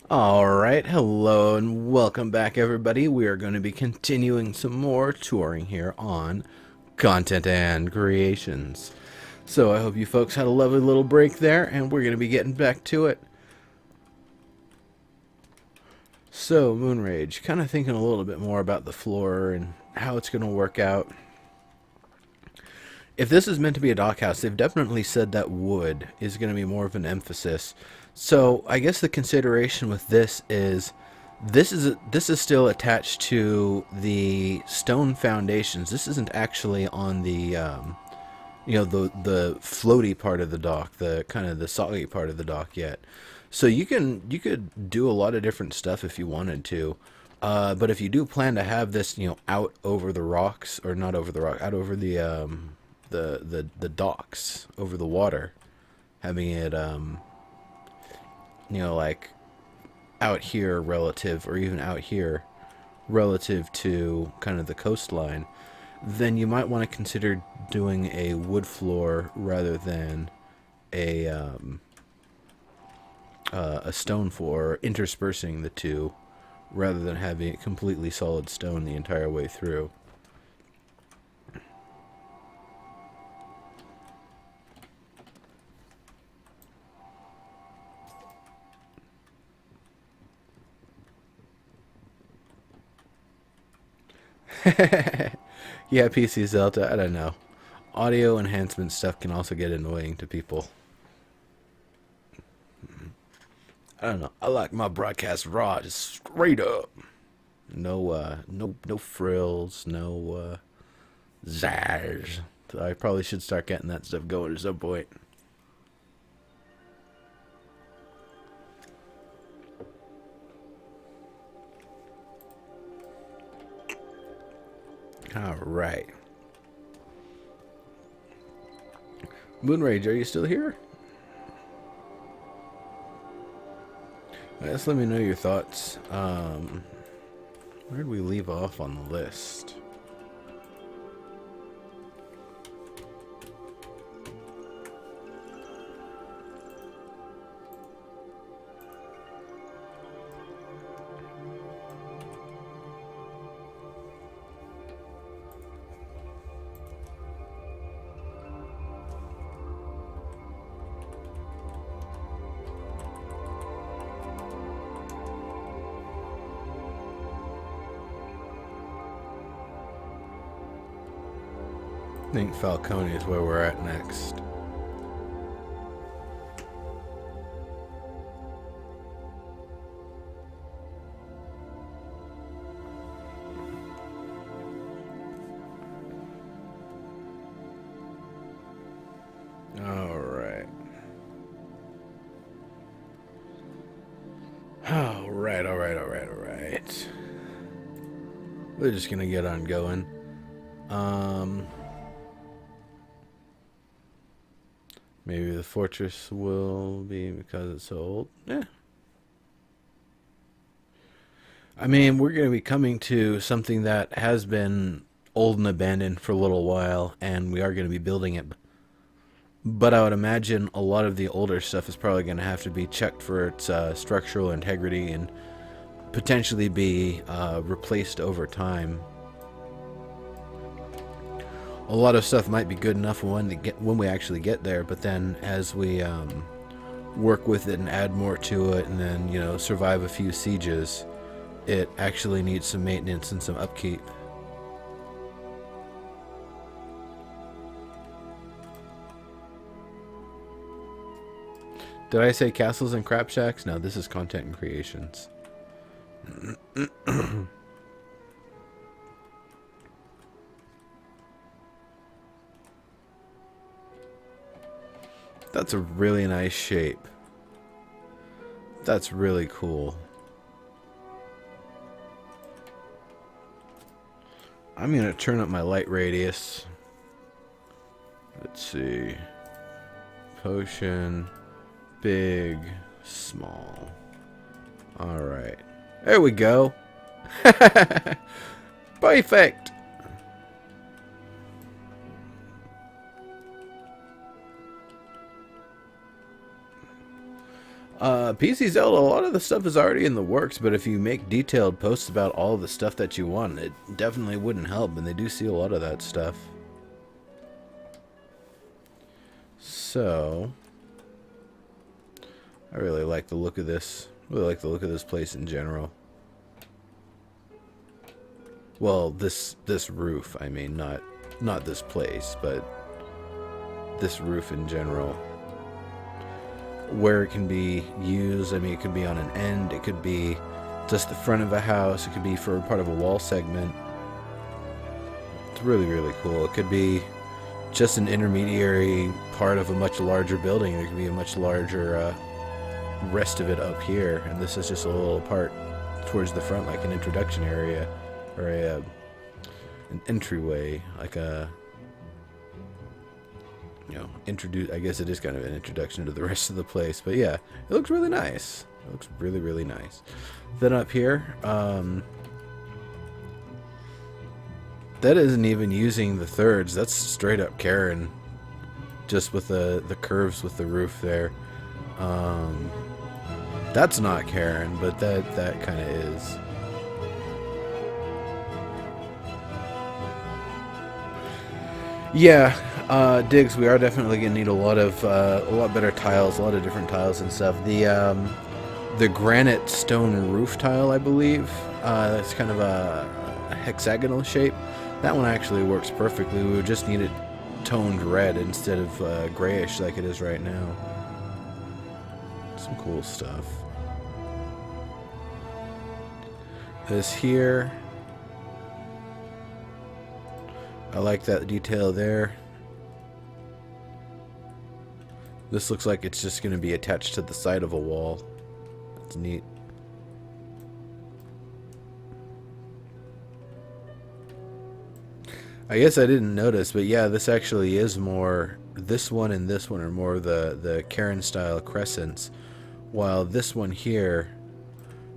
Alright, hello and welcome back everybody. We are going to be continuing some more touring here on Content and Creations. So I hope you folks had a lovely little break there, and we're going to be getting back to it. So, Moonrage, kind of thinking a little bit more about the floor and how it's going to work out. If this is meant to be a dockhouse, they've definitely said that wood is going to be more of an emphasis. So I guess the consideration with this is still attached to the stone foundations. This isn't actually on the the floaty part of the dock, the kind of the soggy part of the dock yet. So you could do a lot of different stuff if you wanted to. But if you do plan to have this, out over the rocks, or not over the rock, out over the docks, over the water, having it like out here relative, or even out here relative to kind of the coastline, then you might want to consider doing a wood floor rather than a a stone floor, interspersing the two, rather than having it completely solid stone the entire way through. Yeah, PC Zelda, I don't know. Audio enhancement stuff can also get annoying to people. I don't know. I like my broadcast raw, just straight up. No frills, no zars. So I probably should start getting that stuff going at some point. All right. Moonrage, are you still here? Just let me know your thoughts. Where did we leave off on the list? I think Falcone is where we're at next. Alright. Alright. We're just gonna get on going. Maybe the fortress will be because it's so old. Yeah. I mean, we're going to be coming to something that has been old and abandoned for a little while, and we are going to be building it. But I would imagine a lot of the older stuff is probably going to have to be checked for its structural integrity and potentially be replaced over time. A lot of stuff might be good enough when we actually get there, but then as we work with it and add more to it, and then survive a few sieges, it actually needs some maintenance and some upkeep. Did I say castles and crap shacks? No, this is content and creations. That's a really nice shape. That's really cool. I'm going to turn up my light radius. Let's see. Potion. Big. Small. Alright. There we go. Perfect. PC Zelda, a lot of the stuff is already in the works, but if you make detailed posts about all of the stuff that you want, it definitely wouldn't help, and they do see a lot of that stuff. So, I really like the look of this. Really like the look of this place in general. Well, this roof, I mean, not this place, but this roof in general. Where it can be used, I mean, it could be on an end, it could be just the front of a house, it could be for part of a wall segment. It's really, really cool. It could be just an intermediary part of a much larger building. There could be a much larger rest of it up here, and this is just a little part towards the front, like an introduction area, or an entryway, like a, you know, I guess it is kind of an introduction to the rest of the place. But yeah, it looks really nice. It looks really, really nice. Then up here, that isn't even using the thirds. That's straight up Karen, just with the curves with the roof there. That's not Karen, but that kind of is. Yeah, Diggs, we are definitely gonna need a lot better tiles, a lot of different tiles and stuff. The granite stone roof tile, I believe, that's kind of a hexagonal shape. That one actually works perfectly. We would just need it toned red instead of grayish like it is right now. Some cool stuff. This here, I like that detail there. This looks like it's just going to be attached to the side of a wall. That's neat. I guess I didn't notice, but yeah, this actually is more, this one and this one are more the Karen style crescents, while this one here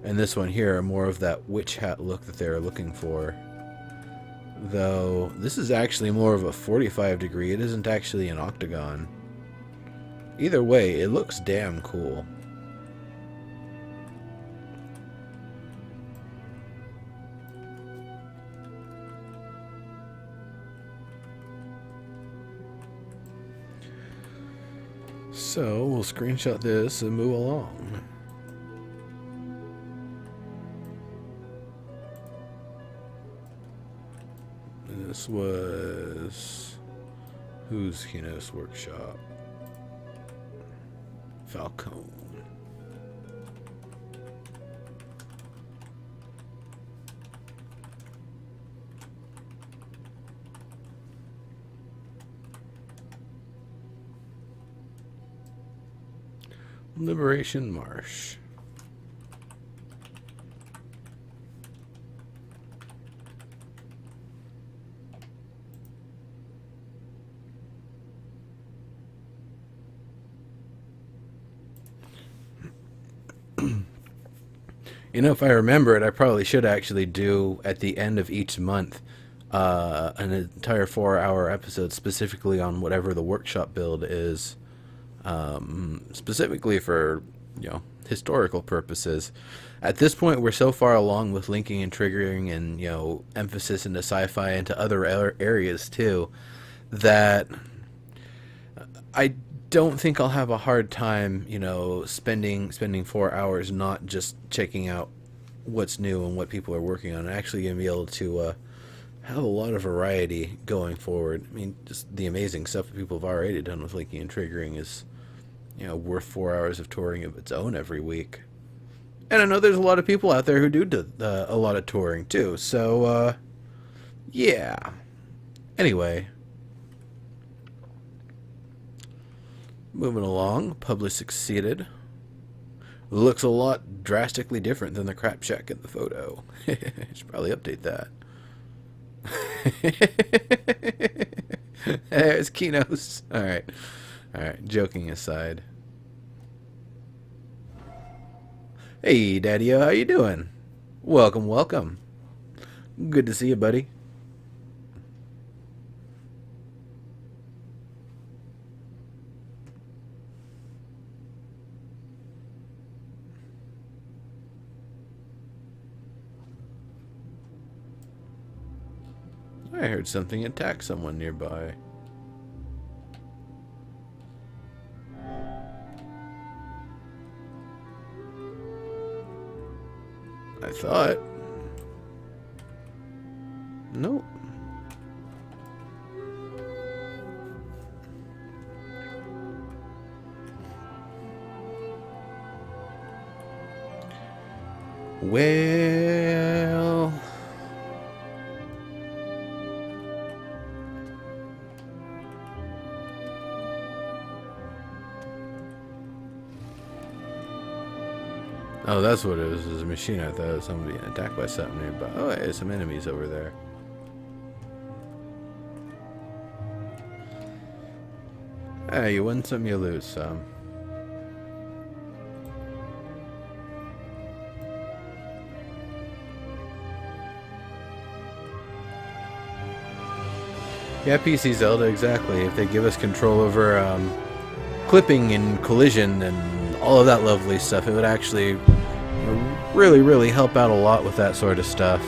and this one here are more of that witch hat look that they're looking for. Though this is actually more of a 45 degree, it isn't actually an octagon. Either way, it looks damn cool. So we'll screenshot this and move along. This was whose Qeynos workshop? Falcone. Liberation Marsh. You know, if I remember it, I probably should actually do at the end of each month an entire 4-hour episode specifically on whatever the workshop build is, specifically for, you know, historical purposes. At this point, we're so far along with linking and triggering and, you know, emphasis into sci-fi and to other areas too, that I don't think I'll have a hard time, you know, spending 4 hours not just checking out what's new and what people are working on. I'm actually going to be able to have a lot of variety going forward. I mean, just the amazing stuff that people have already done with linking and triggering is, you know, worth 4 hours of touring of its own every week. And I know there's a lot of people out there who do a lot of touring too. So, yeah. Anyway. Moving along, Publish succeeded. Looks a lot drastically different than the crap shack in the photo. Should probably update that. There's Qeynos. Alright, joking aside. Hey, Daddy-O, how you doing? Welcome, welcome. Good to see you, buddy. heard something attack someone nearby. I thought. Nope. Well... Oh, that's what it was. It was a machine. I thought it was somebody being attacked by something nearby. Oh, hey, some enemies over there. Hey, you win some, you lose some. Yeah, PC Zelda, exactly. If they give us control over clipping and collision and all of that lovely stuff, it would actually really, really help out a lot with that sort of stuff.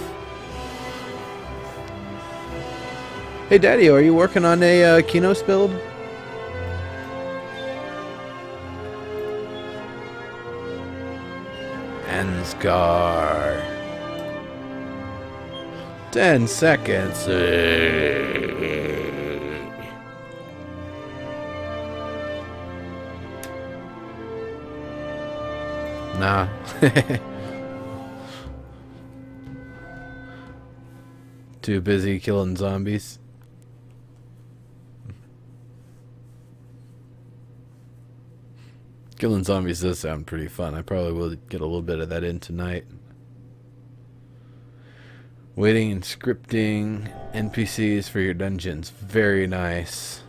Hey, Daddy, are you working on a Qeynos build? Ansgar. 10 seconds. Nah. Too busy killing zombies. Killing zombies does sound pretty fun. I probably will get a little bit of that in tonight. Waiting and scripting NPCs for your dungeons. Very nice.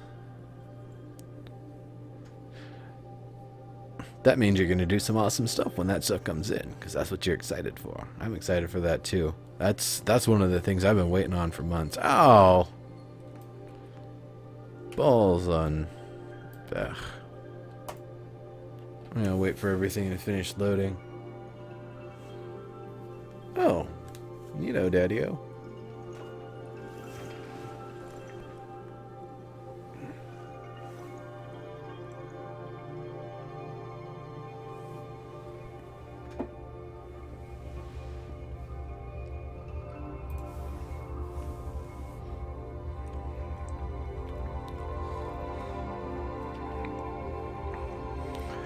That means you're going to do some awesome stuff when that stuff comes in, because that's what you're excited for. I'm excited for that too. That's one of the things I've been waiting on for months. Ow! Balls on... Ugh. I'm going to wait for everything to finish loading. Oh. Neato, Daddy-o.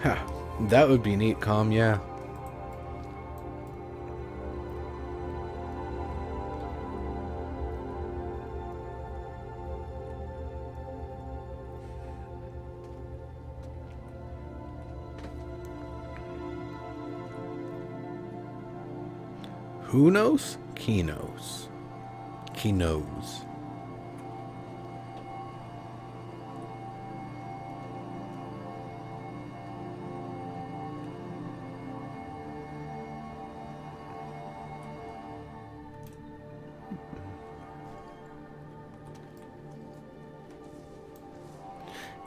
Ha. That would be neat, Calm, yeah. Who knows? Qeynos. Qeynos.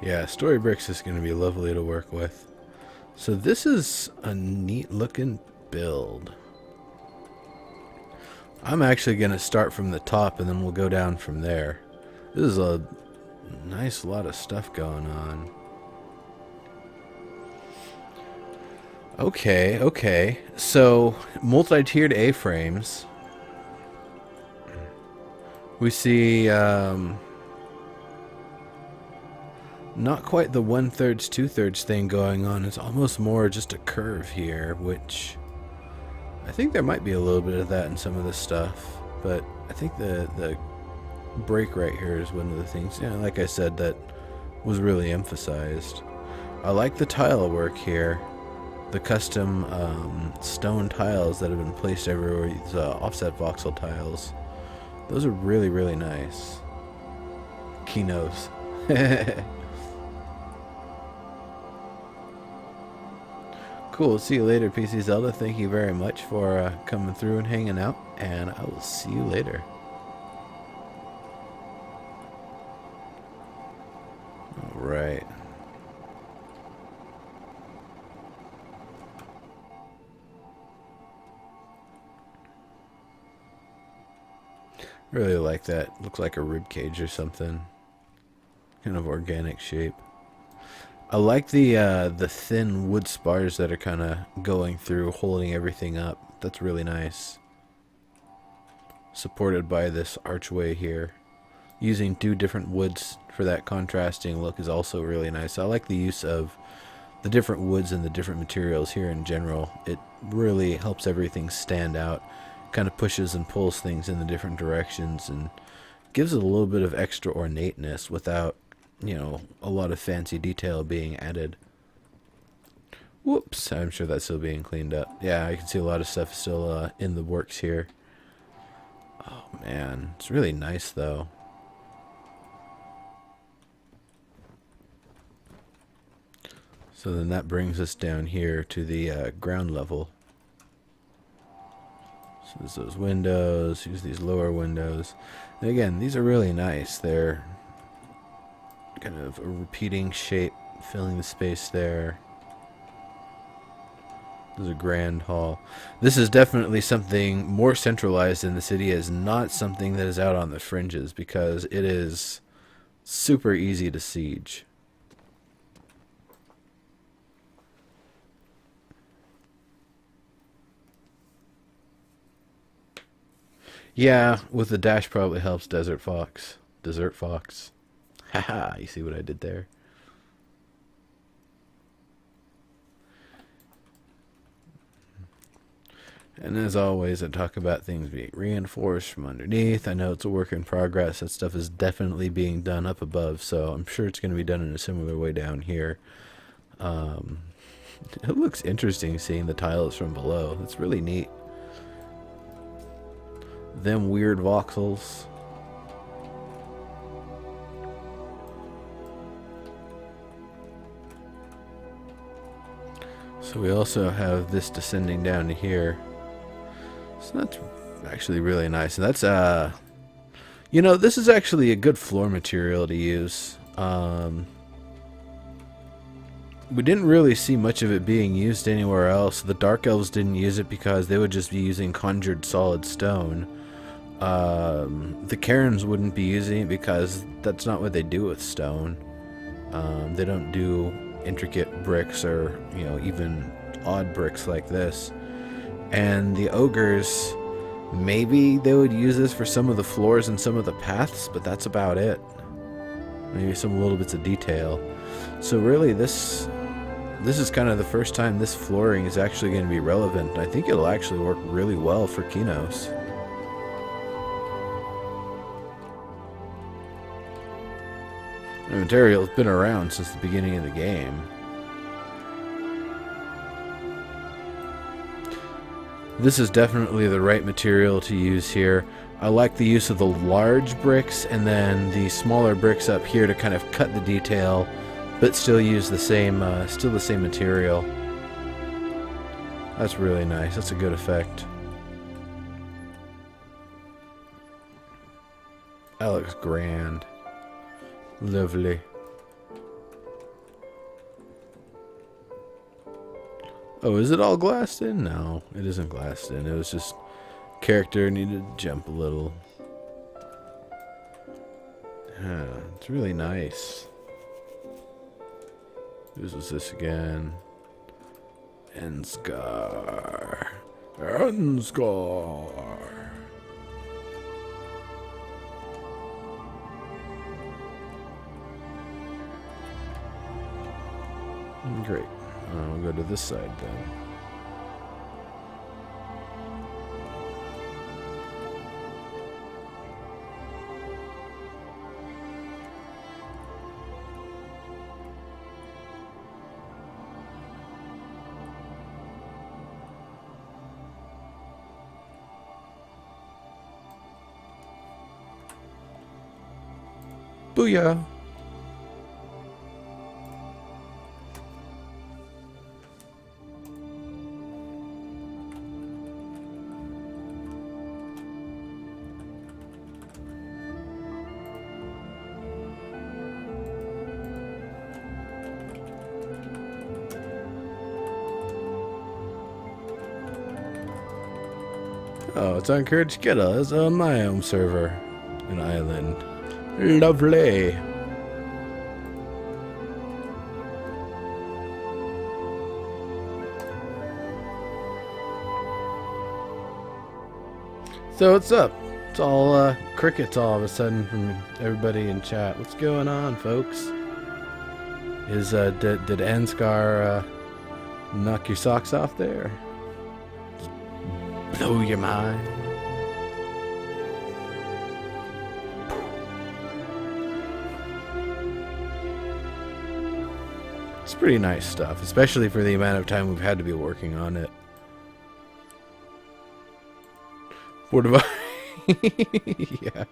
Yeah, Storybricks is going to be lovely to work with. So this is a neat looking build. I'm actually going to start from the top and then we'll go down from there. This is a nice lot of stuff going on. Okay. So, multi-tiered A-frames. We see, not quite the 1/3, 2/3 thing going on. It's almost more just a curve here, which I think there might be a little bit of that in some of this stuff. But I think the break right here is one of the things, you know, like I said, that was really emphasized. I like the tile work here. The custom stone tiles that have been placed everywhere, these offset voxel tiles. Those are really, really nice. Qeynos. Cool. See you later, PC Zelda. Thank you very much for coming through and hanging out, and I will see you later. All right. Really like that. Looks like a rib cage or something. Kind of organic shape. I like the thin wood spars that are kind of going through, holding everything up. That's really nice. Supported by this archway here. Using two different woods for that contrasting look is also really nice. I like the use of the different woods and the different materials here in general. It really helps everything stand out. Kind of pushes and pulls things in the different directions and gives it a little bit of extra ornateness without, you know, a lot of fancy detail being added. Whoops, I'm sure that's still being cleaned up. Yeah, I can see a lot of stuff still in the works here. Oh man, it's really nice though. So then that brings us down here to the ground level. So there's those windows, use these lower windows. And again, these are really nice. They're kind of a repeating shape, filling the space there. There's a grand hall. This is definitely something more centralized in the city. It is not something that is out on the fringes because it is super easy to siege. Yeah, with the dash probably helps Desert Fox. Desert Fox. Haha, you see what I did there? And as always, I talk about things being reinforced from underneath. I know it's a work in progress. That stuff is definitely being done up above, so I'm sure it's going to be done in a similar way down here. It looks interesting seeing the tiles from below. That's really neat. Them weird voxels. So we also have this descending down to here. So that's actually really nice. And that's, you know, this is actually a good floor material to use. We didn't really see much of it being used anywhere else. The Dark Elves didn't use it because they would just be using conjured solid stone. The Karens wouldn't be using it because that's not what they do with stone. They don't do intricate bricks or, you know, even odd bricks like this. And the Ogres, maybe they would use this for some of the floors and some of the paths, but that's about it. Maybe some little bits of detail. So really this is kind of the first time this flooring is actually going to be relevant. I think it'll actually work really well for Qeynos. The material has been around since the beginning of the game. This is definitely the right material to use here. I like the use of the large bricks and then the smaller bricks up here to kind of cut the detail, but still use the same material. That's really nice. That's a good effect. That looks grand. Lovely. Oh, is it all glassed in? No, it isn't glassed in. It was just character needed to jump a little. Yeah, it's really nice. This was this again. Enscar. Enscar. Great. I'll go to this side then. Booyah! Oh, it's on Courage Kettle. It's on my home server. An island. Lovely. So what's up? It's all crickets all of a sudden from everybody in chat. What's going on, folks? Is did Ansgar knock your socks off there? Blow your mind. It's pretty nice stuff, especially for the amount of time we've had to be working on it. What about? Yeah.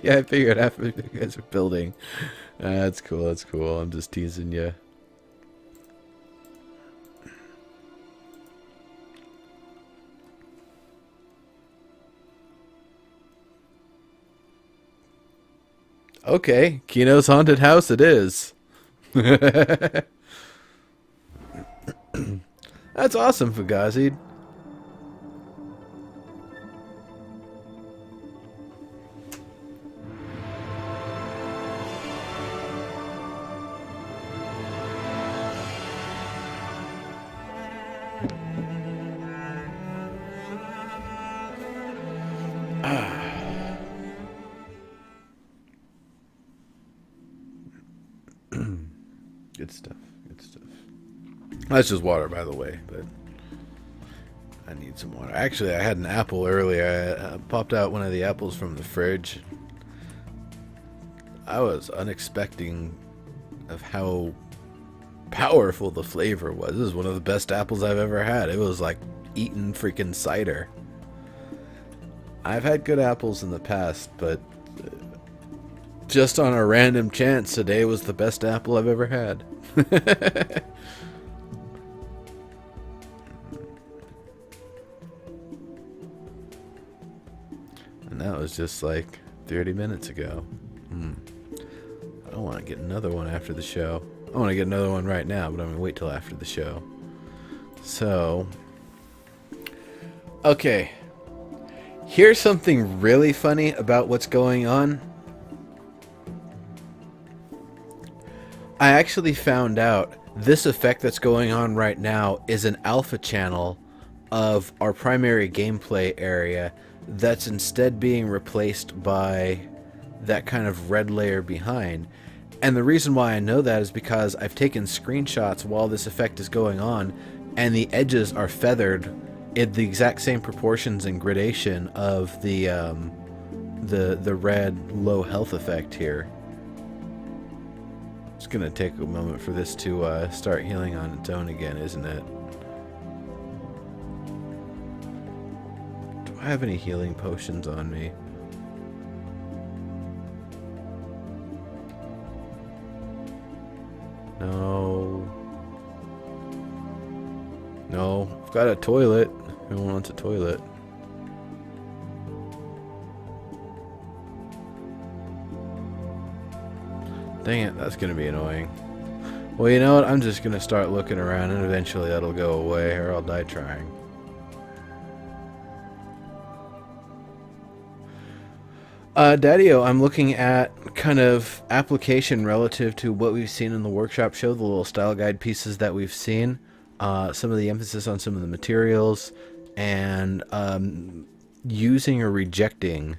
Yeah, I figured after you guys are building. That's cool, that's cool. I'm just teasing you. Okay, Qeynos haunted house it is. That's awesome, Fugazi. Good stuff. Good stuff. That's just water, by the way, but I need some water. Actually, I had an apple earlier. I popped out one of the apples from the fridge. I was unexpecting of how powerful the flavor was. This is one of the best apples I've ever had. It was like eating freaking cider. I've had good apples in the past, but just on a random chance, today was the best apple I've ever had. And that was just like 30 minutes ago. I don't want to get another one after the show. I want to get another one right now, but I'm going to wait till after the show. So, okay. Here's something really funny about what's going on. I actually found out this effect that's going on right now is an alpha channel of our primary gameplay area that's instead being replaced by that kind of red layer behind. And the reason why I know that is because I've taken screenshots while this effect is going on, and the edges are feathered in the exact same proportions and gradation of the red low health effect here. It's gonna take a moment for this to start healing on its own again, isn't it? Do I have any healing potions on me? No. No. I've got a toilet. Who wants a toilet? Dang it, that's gonna be annoying. Well, you know what? I'm just gonna start looking around and eventually that'll go away or I'll die trying. Daddy-O, I'm looking at kind of application relative to what we've seen in the workshop show, the little style guide pieces that we've seen, some of the emphasis on some of the materials, and using or rejecting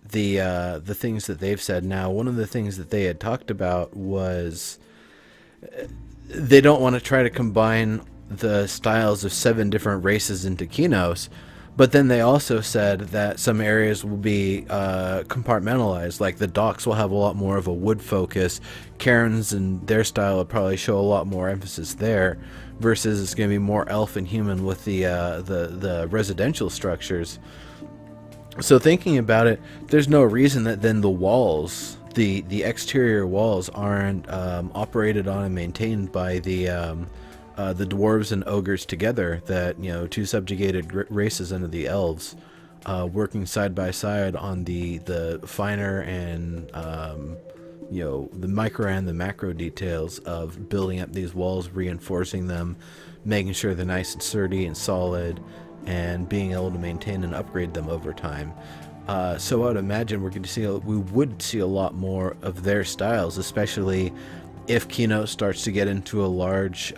the things that they've said. Now, one of the things that they had talked about was they don't want to try to combine the styles of 7 different races into Qeynos, but then they also said that some areas will be compartmentalized, like the docks will have a lot more of a wood focus. Cairns and their style will probably show a lot more emphasis there, versus it's going to be more elf and human with the residential structures. So thinking about it, there's no reason that then the walls, the exterior walls, aren't operated on and maintained by the dwarves and ogres together. That, you know, 2 subjugated races under the elves, working side by side on the finer and you know, the micro and the macro details of building up these walls, reinforcing them, making sure they're nice and sturdy and solid, and being able to maintain and upgrade them over time. So I would imagine we would see a lot more of their styles, especially if Qeynos starts to get into a large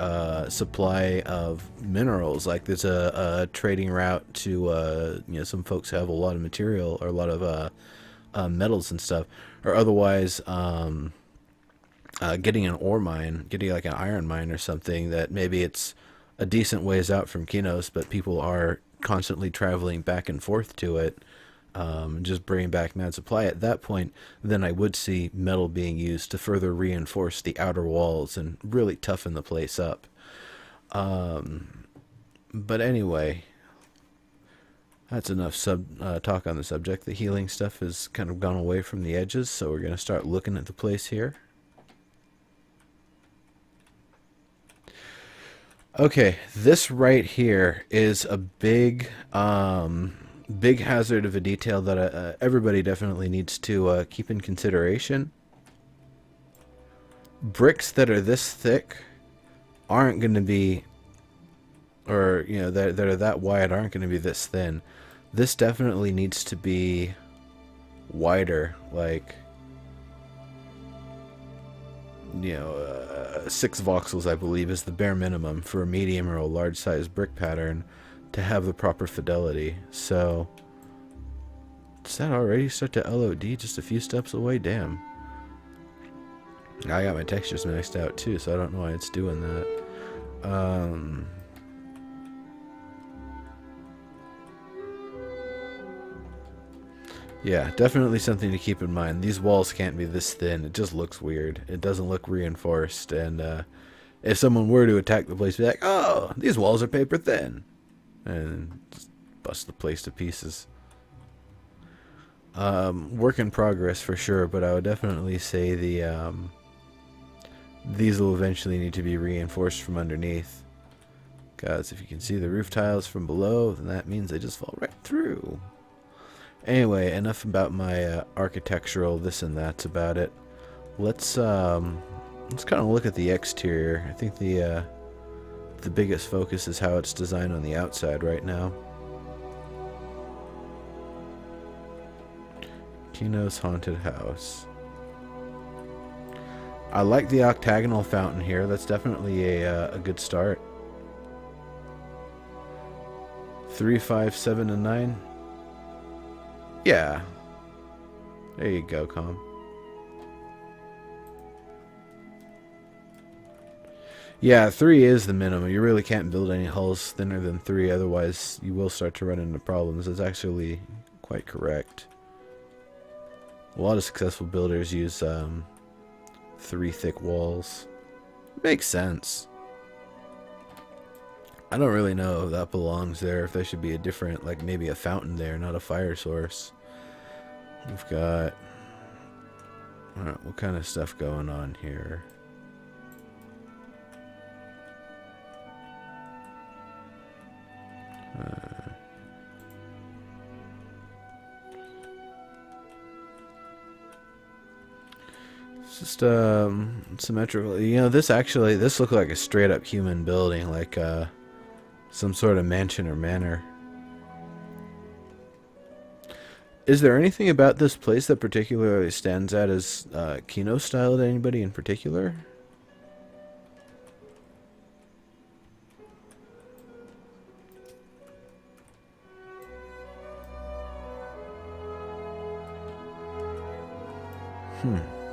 supply of minerals. Like there's a trading route to some folks have a lot of material or a lot of metals and stuff, or otherwise getting an ore mine, getting like an iron mine or something that maybe it's a decent ways out from Qeynos, but people are constantly traveling back and forth to it, just bringing back mad supply. At that point, then I would see metal being used to further reinforce the outer walls and really toughen the place up. But anyway, that's enough talk on the subject. The healing stuff has kind of gone away from the edges, so we're going to start looking at the place here. Okay, this right here is a big hazard of a detail that everybody definitely needs to keep in consideration. Bricks that are this thick aren't going to be, or that are that wide aren't going to be this thin. This definitely needs to be wider, like 6 voxels, I believe, is the bare minimum for a medium or a large size brick pattern to have the proper fidelity. So does that already start to LOD just a few steps away? Damn. I got my textures maxed out too, so I don't know why it's doing that. Yeah, definitely something to keep in mind. These walls can't be this thin. It just looks weird. It doesn't look reinforced. And if someone were to attack the place, be like, oh, these walls are paper thin. And just bust the place to pieces. Work in progress for sure, but I would definitely say these will eventually need to be reinforced from underneath. Because if you can see the roof tiles from below, then that means they just fall right through. Anyway, enough about my architectural this and that's about it. Let's kind of look at the exterior. I think the biggest focus is how it's designed on the outside right now. Qeynos Haunted House. I like the octagonal fountain here. That's definitely a good start. 3, 5, 7, and 9. Yeah. There you go, Com. Yeah, 3 is the minimum. You really can't build any hulls thinner than 3, otherwise you will start to run into problems. It's actually quite correct. A lot of successful builders use 3 thick walls. Makes sense. I don't really know if that belongs there, if there should be a different, like maybe a fountain there, not a fire source. We've got... Alright, what kind of stuff going on here? It's just symmetrical. This looked like a straight up human building, like some sort of mansion or manor. Is there anything about this place that particularly stands out as Qeynos style to anybody in particular?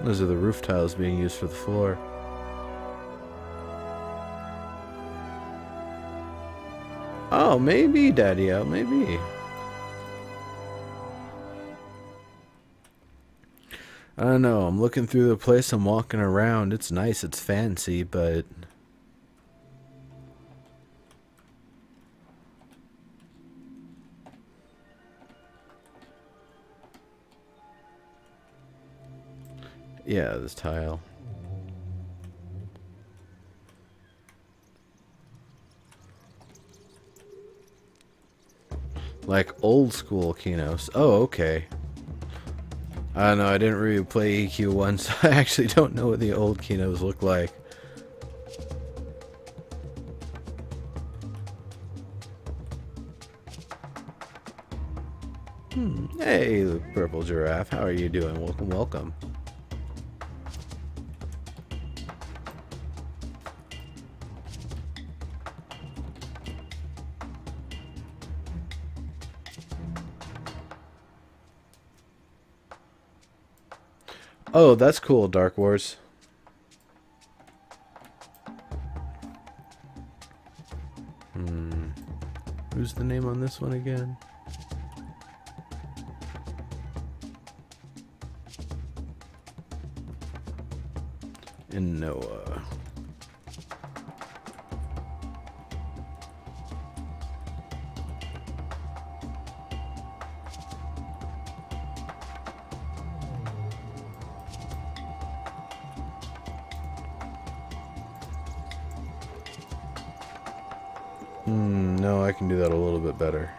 Those are the roof tiles being used for the floor. Oh, maybe, Daddy-o, maybe. I don't know, I'm looking through the place, I'm walking around. It's nice, it's fancy, but... yeah, this tile. Like old school Qeynos. Oh, okay. I don't know, I didn't really play EQ1, so I actually don't know what the old Qeynos look like. Hey, the purple giraffe. How are you doing? Welcome, welcome. Oh, that's cool, Dark Wars. Who's the name on this one again? And Noah. No, I can do that a little bit better.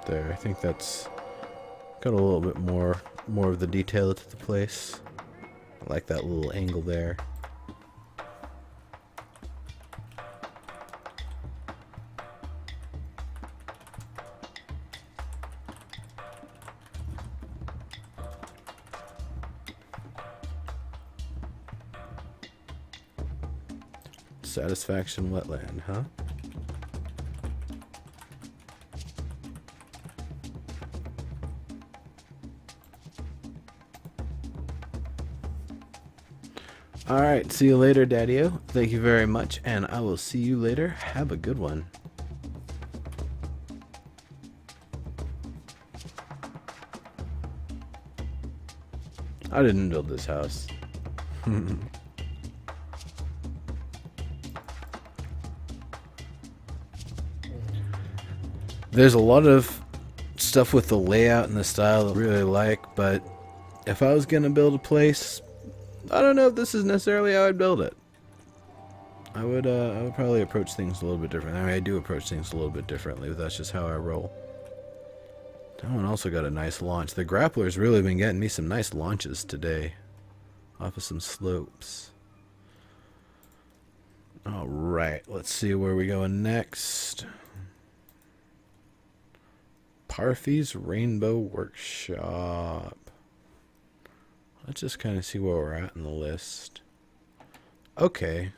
There, I think that's got a little bit more of the detail to the place. I like that little angle there. Satisfaction wetland, huh? Alright, see you later, Daddy-O. Thank you very much, and I will see you later. Have a good one. I didn't build this house. There's a lot of stuff with the layout and the style I really like, but if I was gonna build a place, I don't know if this is necessarily how I'd build it. I would probably approach things a little bit differently. I mean, I do approach things a little bit differently, but that's just how I roll. That one also got a nice launch. The grappler's really been getting me some nice launches today, off of some slopes. Alright, let's see where we going next. Parfy's Rainbow Workshop. Let's just kind of see where we're at in the list. Okay.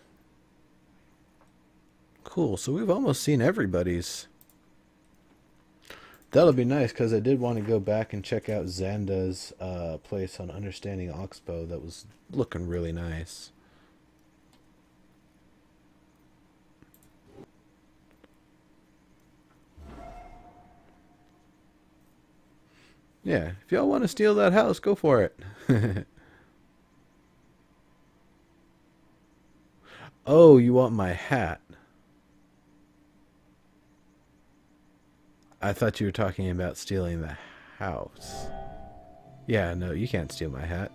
Cool, so we've almost seen everybody's. That'll be nice, because I did want to go back and check out Xanda's place on Understanding Oxbow. That was looking really nice. Yeah, if y'all want to steal that house, go for it. Oh, you want my hat? I thought you were talking about stealing the house. Yeah, no, you can't steal my hat.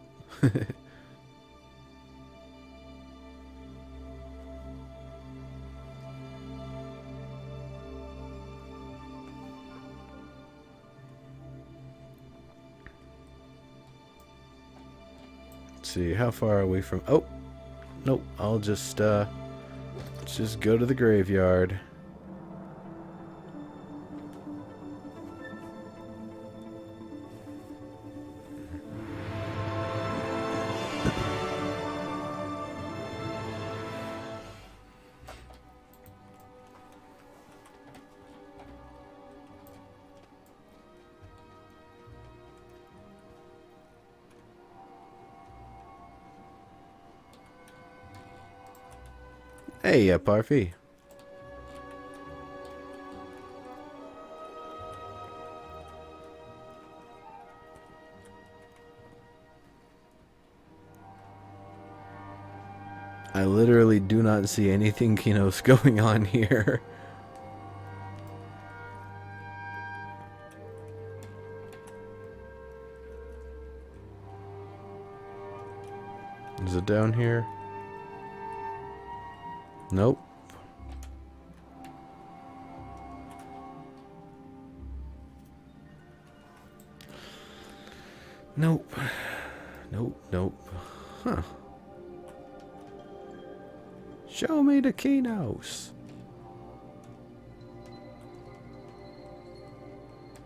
Let's see, how far are we from... Oh, nope, I'll just, let's just go to the graveyard. Hey, Parfy. I literally do not see anything Qeynos going on here. Is it down here? Nope. Nope. Nope, nope. Huh. Show me the Qeynos.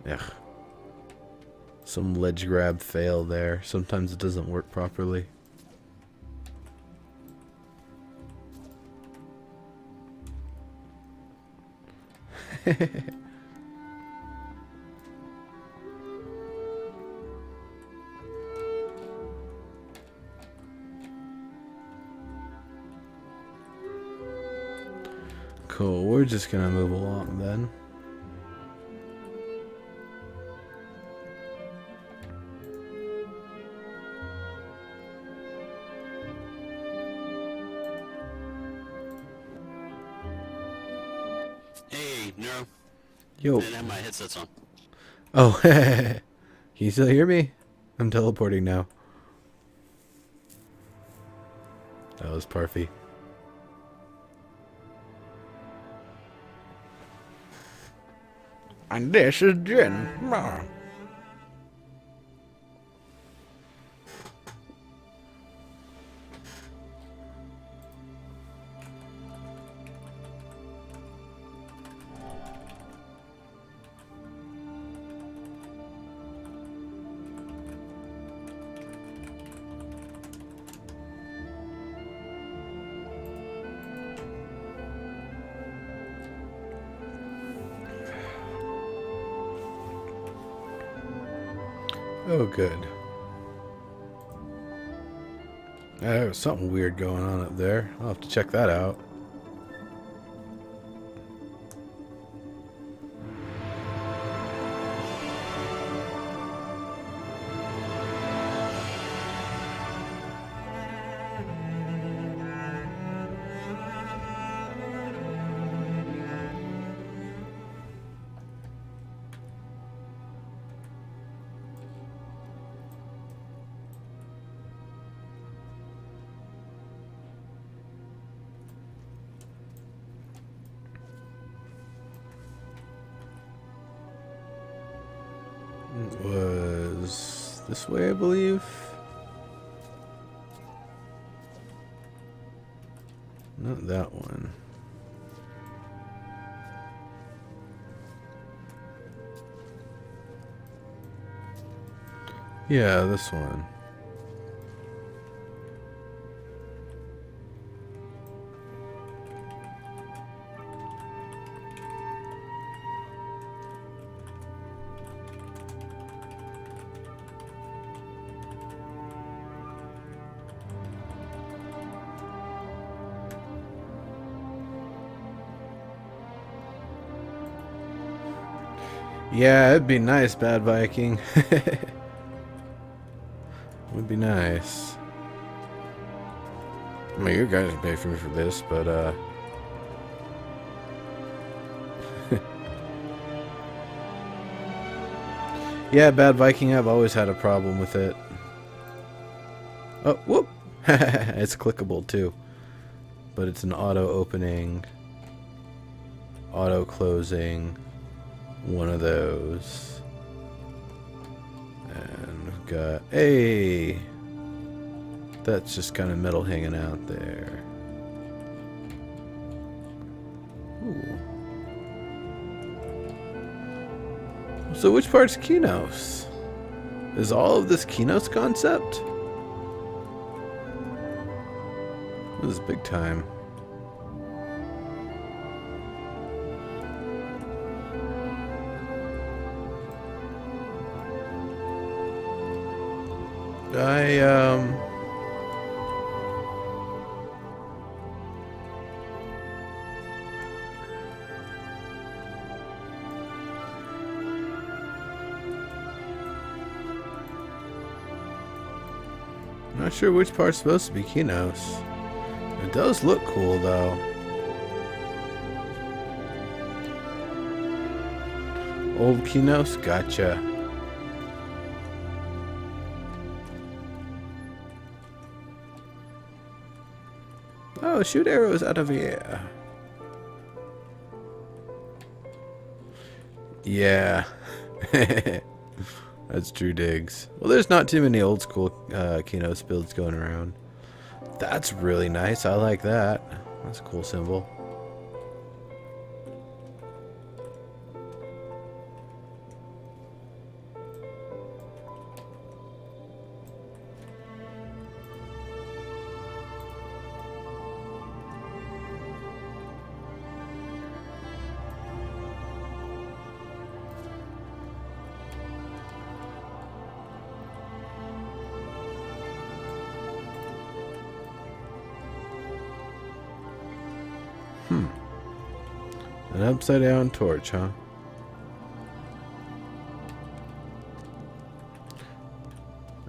Ugh. Some ledge grab fail there. Sometimes it doesn't work properly. Cool, we're just gonna move along then. Hey, Neuro. Yo. I didn't have my headsets on. Oh, can you still hear me? I'm teleporting now. That was Parfy. And this is Jen. Oh, good. There was something weird going on up there. I'll have to check that out. It was this way, I believe. Not that one. Yeah, this one. Yeah, it'd be nice, Bad Viking. Would be nice. I mean, you guys pay for me for this, but yeah, Bad Viking, I've always had a problem with it. Oh, whoop! It's clickable too. But it's an auto opening, auto closing, one of those. And we've got, hey! That's just kind of metal hanging out there. Ooh. So which part's Qeynos? Is all of this Qeynos concept? This is big time. Not sure which part's supposed to be Qeynos. It does look cool, though. Old Qeynos? Gotcha. Oh, shoot arrows out of here. Yeah. That's true, Diggs. Well, there's not too many old school Qeynos builds going around. That's really nice. I like that. That's a cool symbol. An upside down torch, huh?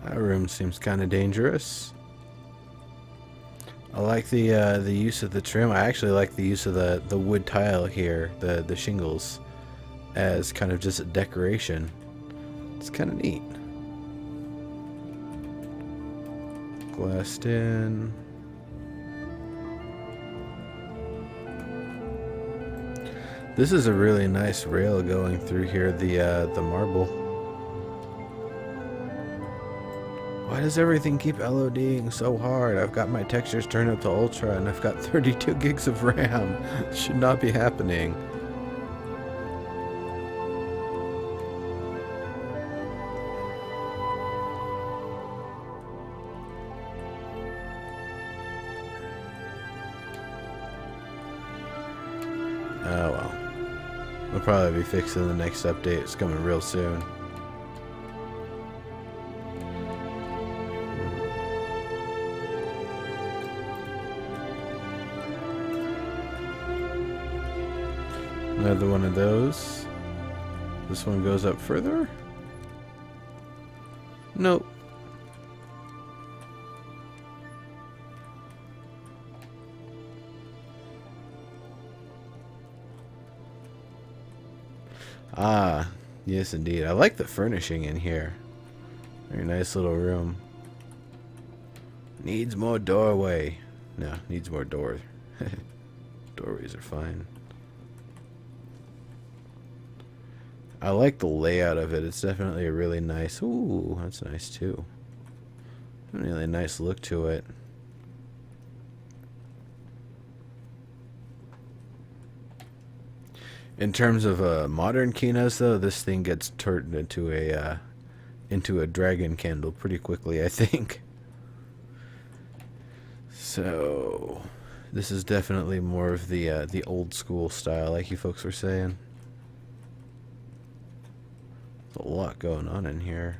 That room seems kind of dangerous. I like the use of the trim. I actually like the use of the wood tile here, the shingles, as kind of just a decoration. It's kind of neat. Glassed in. This is a really nice rail going through here, the marble. Why does everything keep LODing so hard? I've got my textures turned up to ultra and I've got 32 gigs of RAM. Should not be happening. Oh well. We'll probably be fixing the next update. It's coming real soon. Another one of those. This one goes up further? Nope. Ah, yes indeed. I like the furnishing in here. Very nice little room. Needs more doorway. No, needs more door. Doorways are fine. I like the layout of it. It's definitely a really nice... Ooh, that's nice too. Really nice look to it. In terms of modern Qeynos, though, this thing gets turned into a dragon candle pretty quickly, I think. So, this is definitely more of the old school style, like you folks were saying. There's a lot going on in here.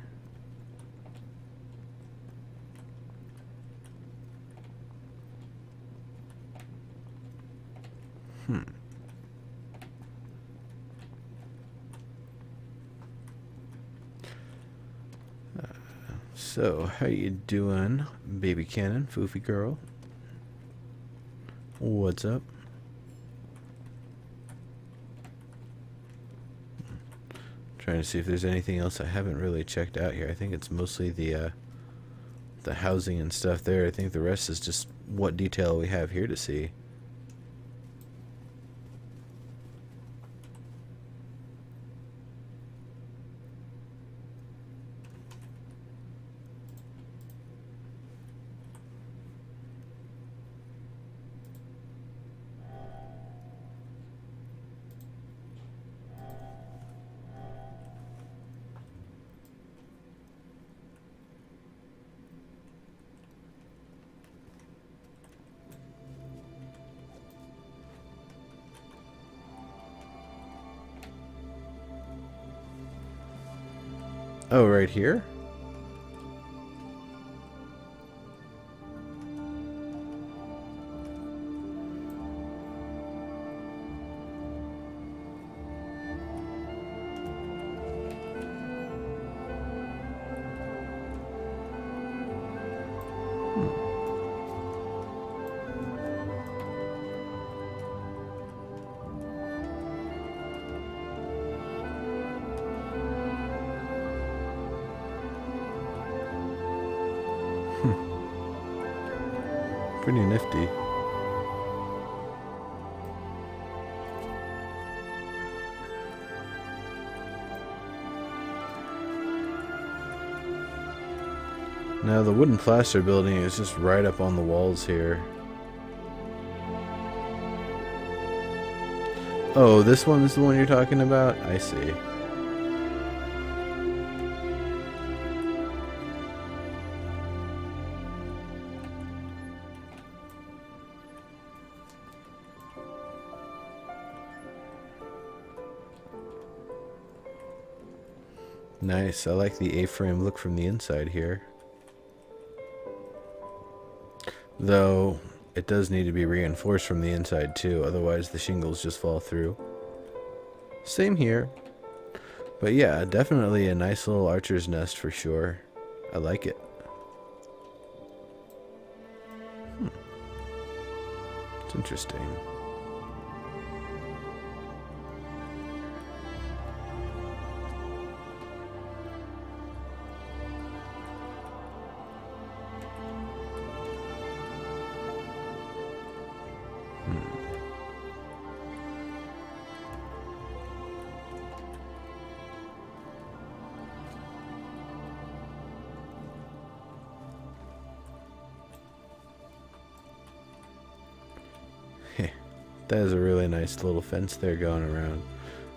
So, how you doing, baby cannon, foofy girl? What's up? Trying to see if there's anything else I haven't really checked out here. I think it's mostly the housing and stuff there. I think the rest is just what detail we have here to see. Oh, right here? Pretty nifty. Now the wooden plaster building is just right up on the walls here. Oh, this one is the one you're talking about? I see. Nice. I like the A-frame look from the inside here. Though, it does need to be reinforced from the inside too, otherwise the shingles just fall through. Same here. But yeah, definitely a nice little archer's nest for sure. I like it. It's interesting. That is a really nice little fence there going around.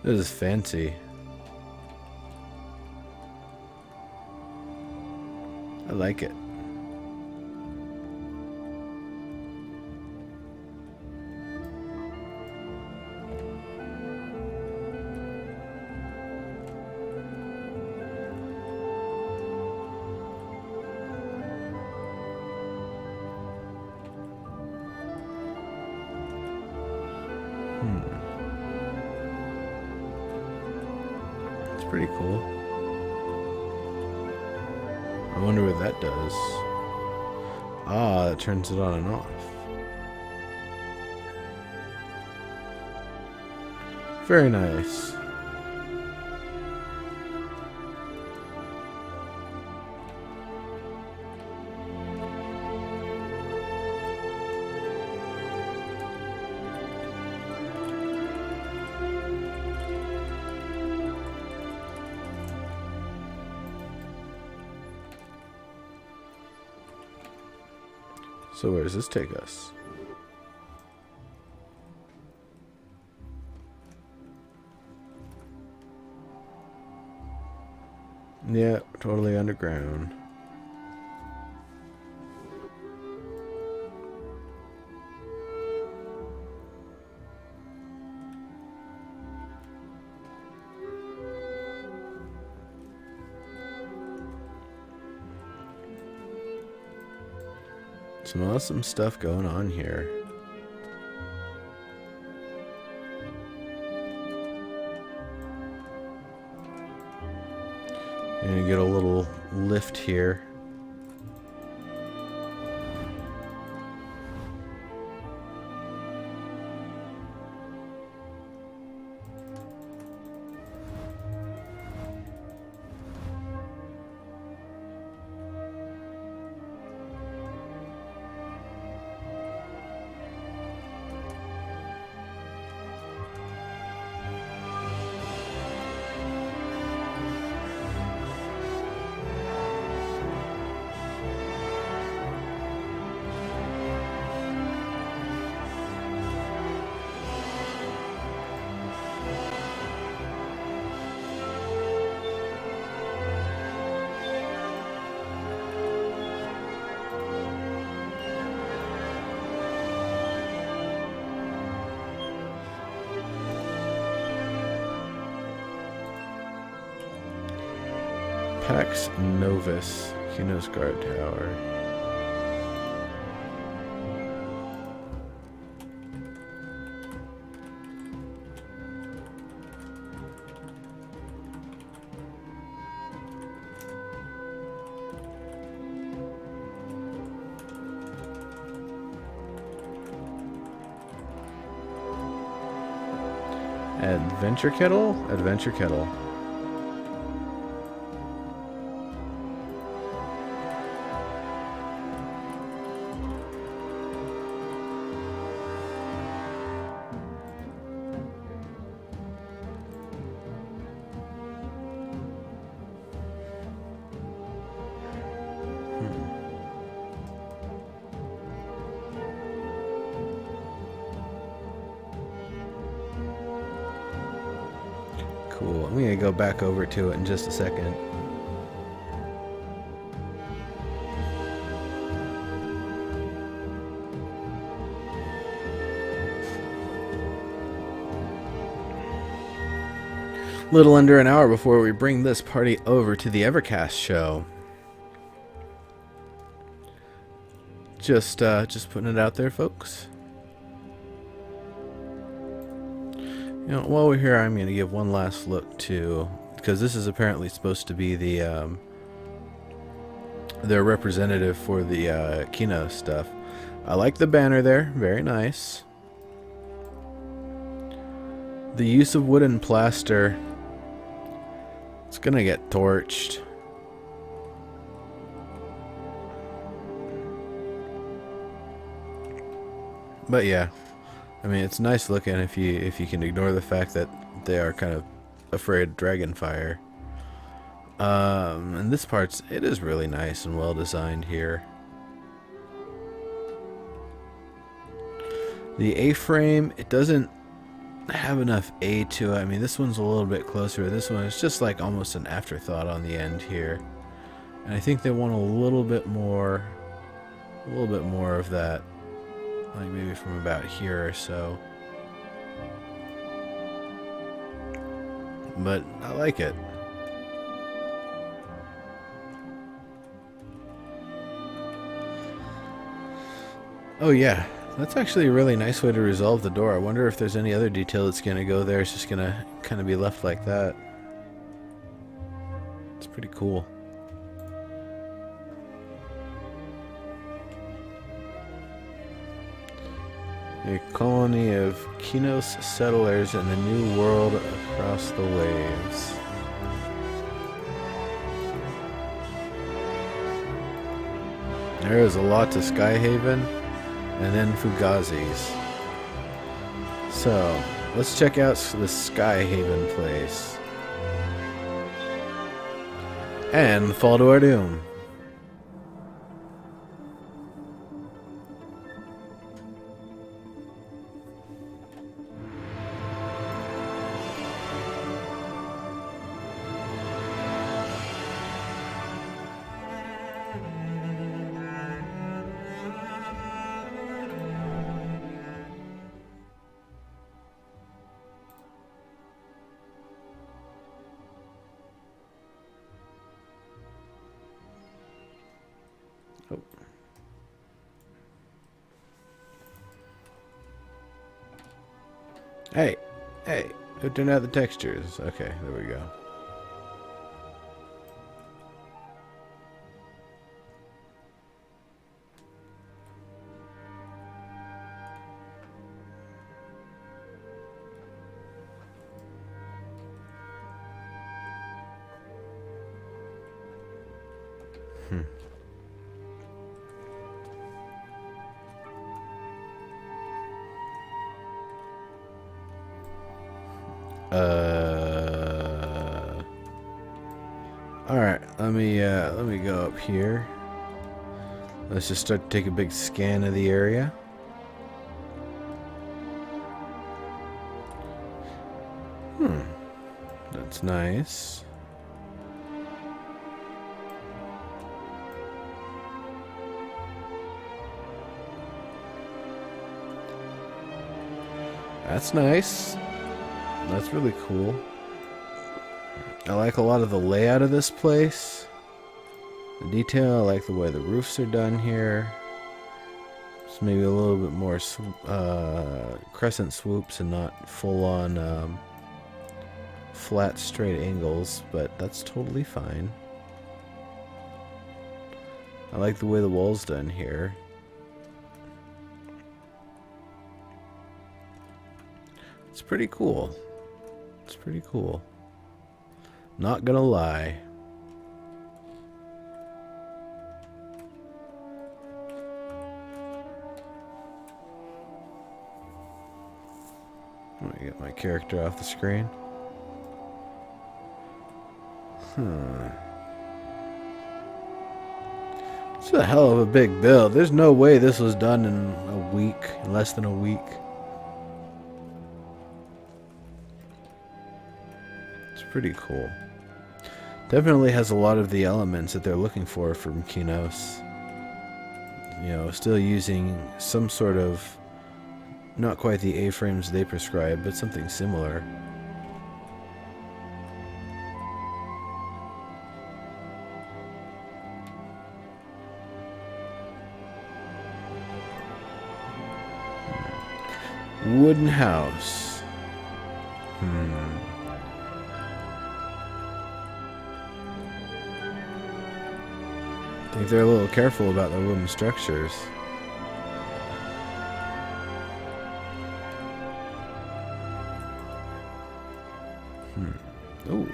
This is fancy. I like it. It's pretty cool. I wonder what that does. Ah, it turns it on and off. Very nice. So where does this take us? Yeah, totally underground. Some awesome stuff going on here. And you get a little lift here. Pax Novus, Qeynos Guard Tower. Adventure Kettle? Adventure Kettle. Cool. I'm gonna go back over to it in just a second. Little under an hour before we bring this party over to the Evercast show. Just putting it out there, folks. You know, while we're here, I'm going to give one last look to, because this is apparently supposed to be the their representative for the Qeynos stuff. I like the banner there, very nice. The use of wood and plaster, it's gonna get torched. But yeah, I mean, it's nice looking if you can ignore the fact that they are kind of afraid of dragon fire. And this it is really nice and well designed here. The A-frame, it doesn't have enough A to it. I mean, this one's a little bit closer. This one is just like almost an afterthought on the end here. And I think they want a little bit more of that. Like maybe from about here or so. But I like it. Oh yeah, that's actually a really nice way to resolve the door. I wonder if there's any other detail that's going to go there. It's just going to kind of be left like that. It's pretty cool. A colony of Qeynos settlers in the new world across the waves. There is a lot to Skyhaven, and then Fugazis. So, let's check out the Skyhaven place. And fall to our doom. Oh. Hey, who turned out the textures? Okay, there we go. Alright, let me go up here. Let's just start to take a big scan of the area. That's nice. That's nice. That's really cool. I like a lot of the layout of this place. The detail, I like the way the roofs are done here. Just maybe a little bit more crescent swoops and not full-on flat, straight angles, but that's totally fine. I like the way the wall's done here. It's pretty cool. It's pretty cool. Not gonna lie. Let me get my character off the screen. It's a hell of a big build. There's no way this was done in a week, in less than a week. It's pretty cool. Definitely has a lot of the elements that they're looking for from Qeynos. You know, still using some sort of, not quite the A-frames they prescribe, but something similar. Wooden house. I think they're a little careful about the wooden structures. Oh,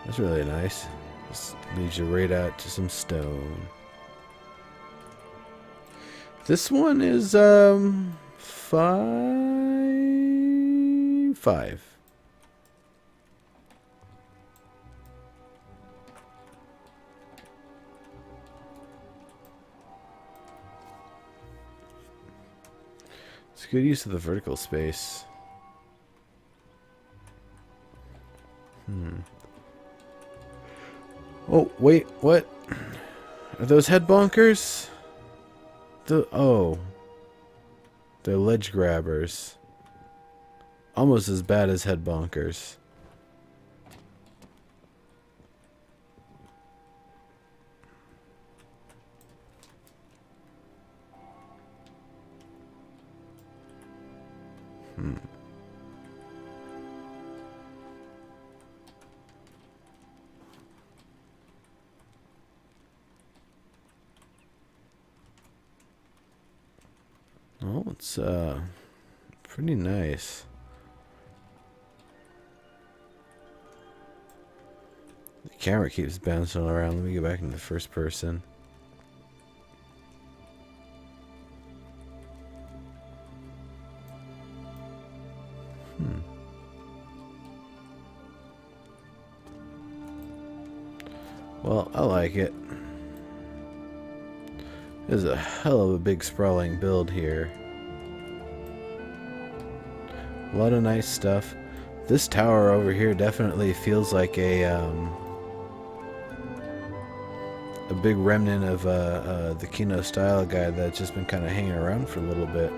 that's really nice. This leads you right out to some stone. This one is five. It's a good use of the vertical space. Oh, wait, what? Are those head bonkers? Oh. They're ledge grabbers. Almost as bad as head bonkers. Oh, it's pretty nice. The camera keeps bouncing around. Let me get back into the first person. Well, I like it. There's a hell of a big sprawling build here. A lot of nice stuff. This tower over here definitely feels like a big remnant of the Qeynos style guide that's just been kind of hanging around for a little bit.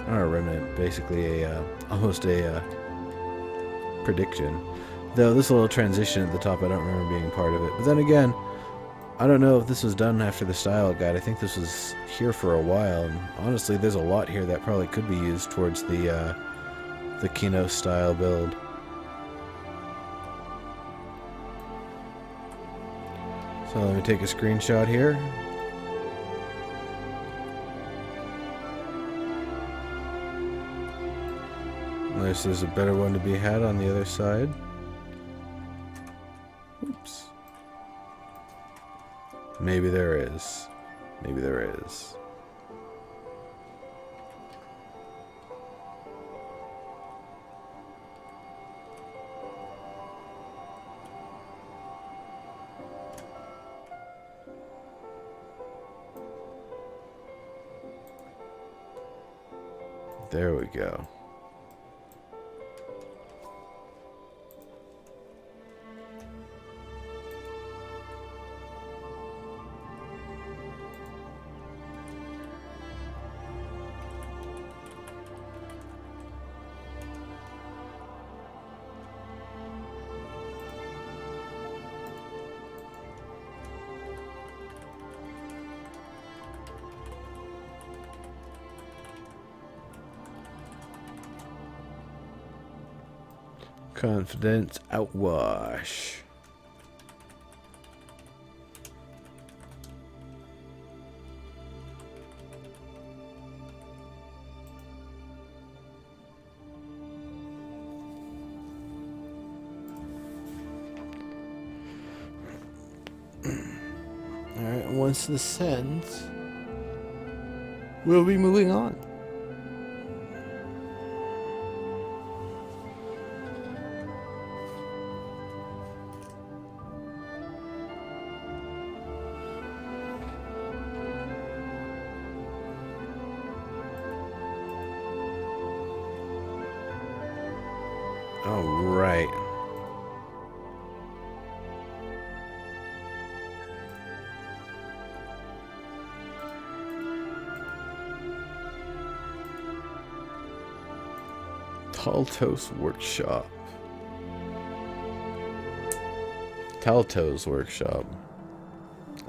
Not a remnant, basically almost a prediction. Though this little transition at the top, I don't remember being part of it. But then again, I don't know if this was done after the style guide. I think this was here for a while. And honestly, there's a lot here that probably could be used towards the Qeynos style build. So let me take a screenshot here. Unless there's a better one to be had on the other side. Oops. Maybe there is. Maybe there is. There we go. Confidence outwash. Alright, once this sends, we'll be moving on. All right. Taltos Workshop. Taltos Workshop.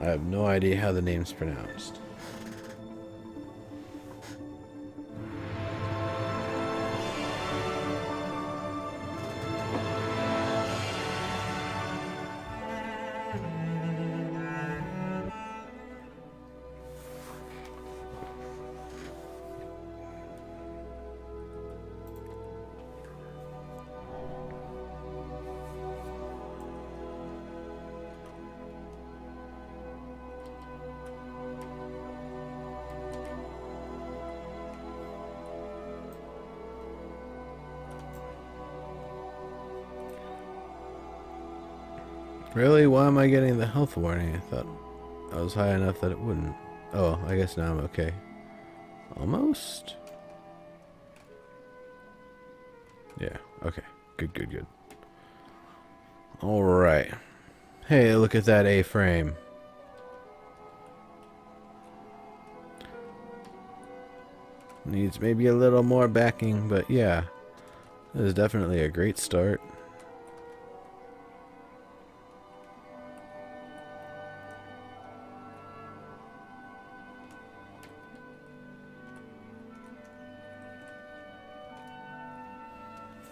I have no idea how the name's pronounced. Really? Why am I getting the health warning? I thought I was high enough that it wouldn't. Oh, I guess now I'm okay. Almost? Yeah, okay. Good, good, good. Alright. Hey, look at that A-frame. Needs maybe a little more backing, but yeah. This is definitely a great start.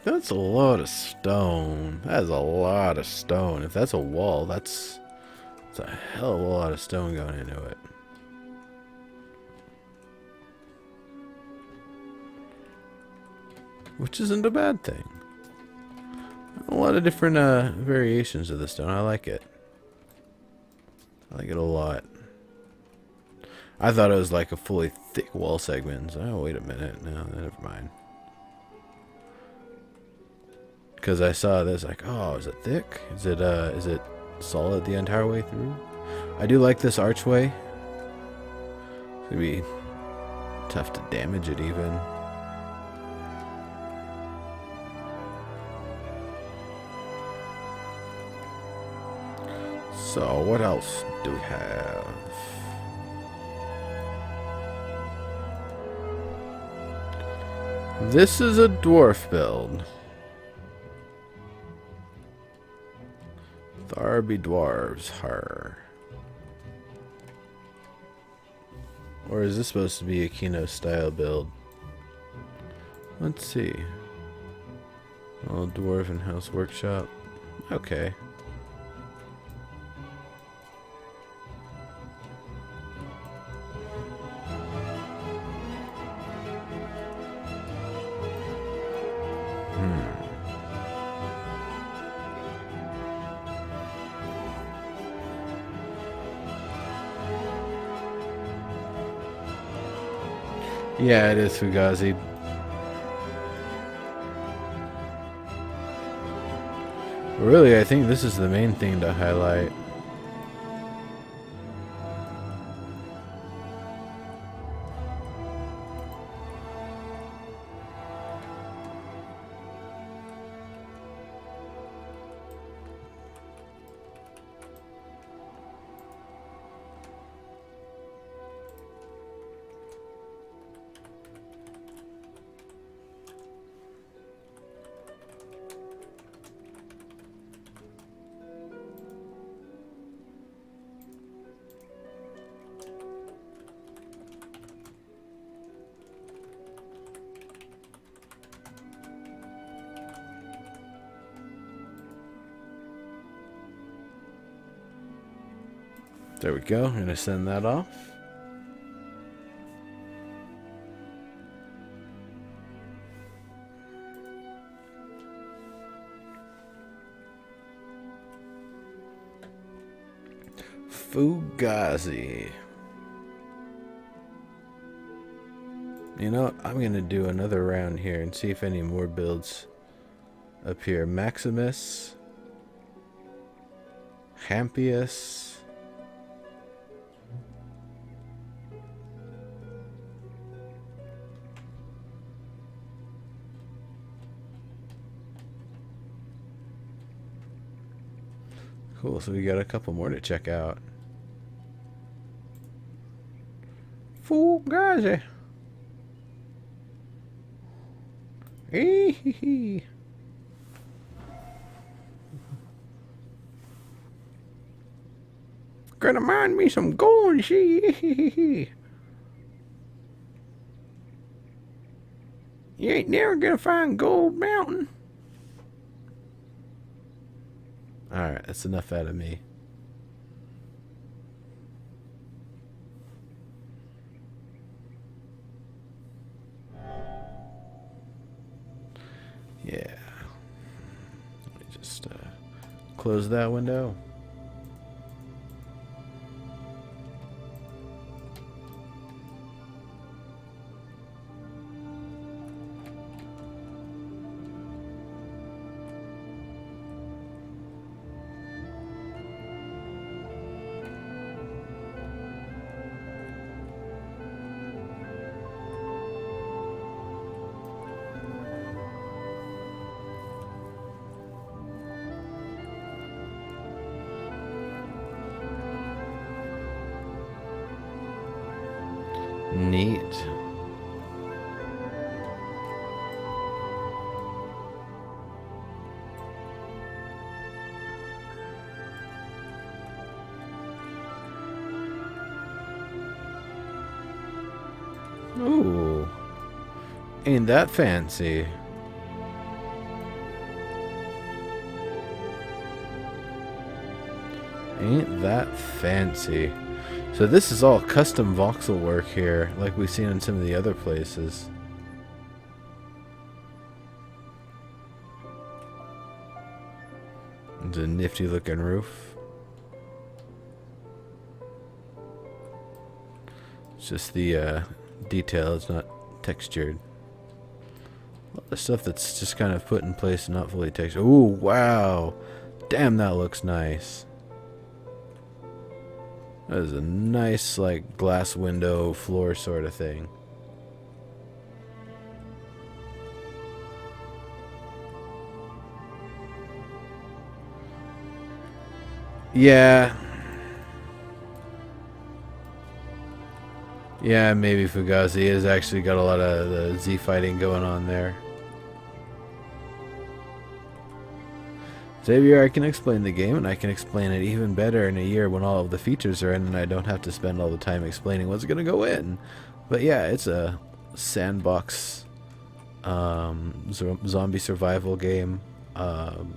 That's a lot of stone. That is a lot of stone. If that's a wall, that's a hell of a lot of stone going into it. Which isn't a bad thing. A lot of different variations of the stone. I like it. I like it a lot. I thought it was like a fully thick wall segment. So, oh, wait a minute. No, never mind. Because I saw this, like, oh, is it thick? Is it solid the entire way through? I do like this archway. It's gonna be tough to damage it even. So, what else do we have? This is a dwarf build. Tharby dwarves, her. Or is this supposed to be a Qeynos style build? Let's see. Old Dwarven House Workshop. Okay. Yeah, it is Fugazi. Really, I think this is the main thing to highlight. There we go. I'm going to send that off. Fugazi. You know, I'm going to do another round here and see if any more builds appear. Maximus. Hampius. Cool, so we got a couple more to check out. Fugazi. Eehee. Gonna mine me some gold, see. You ain't never gonna find Gold Mountain. Alright, that's enough out of me. Yeah. Let me just close that window. Neat. Ooh. Ain't that fancy. Ain't that fancy. So this is all custom voxel work here, like we've seen in some of the other places. It's a nifty looking roof. It's just the detail, it's not textured. A lot of stuff that's just kind of put in place and not fully textured. Ooh, wow. Damn, that looks nice. That is a nice, like, glass window floor sort of thing. Yeah. Yeah, maybe Fugazi has actually got a lot of the Z fighting going on there. Xavier, I can explain the game, and I can explain it even better in a year when all of the features are in, and I don't have to spend all the time explaining what's going to go in. But yeah, it's a sandbox zombie survival game.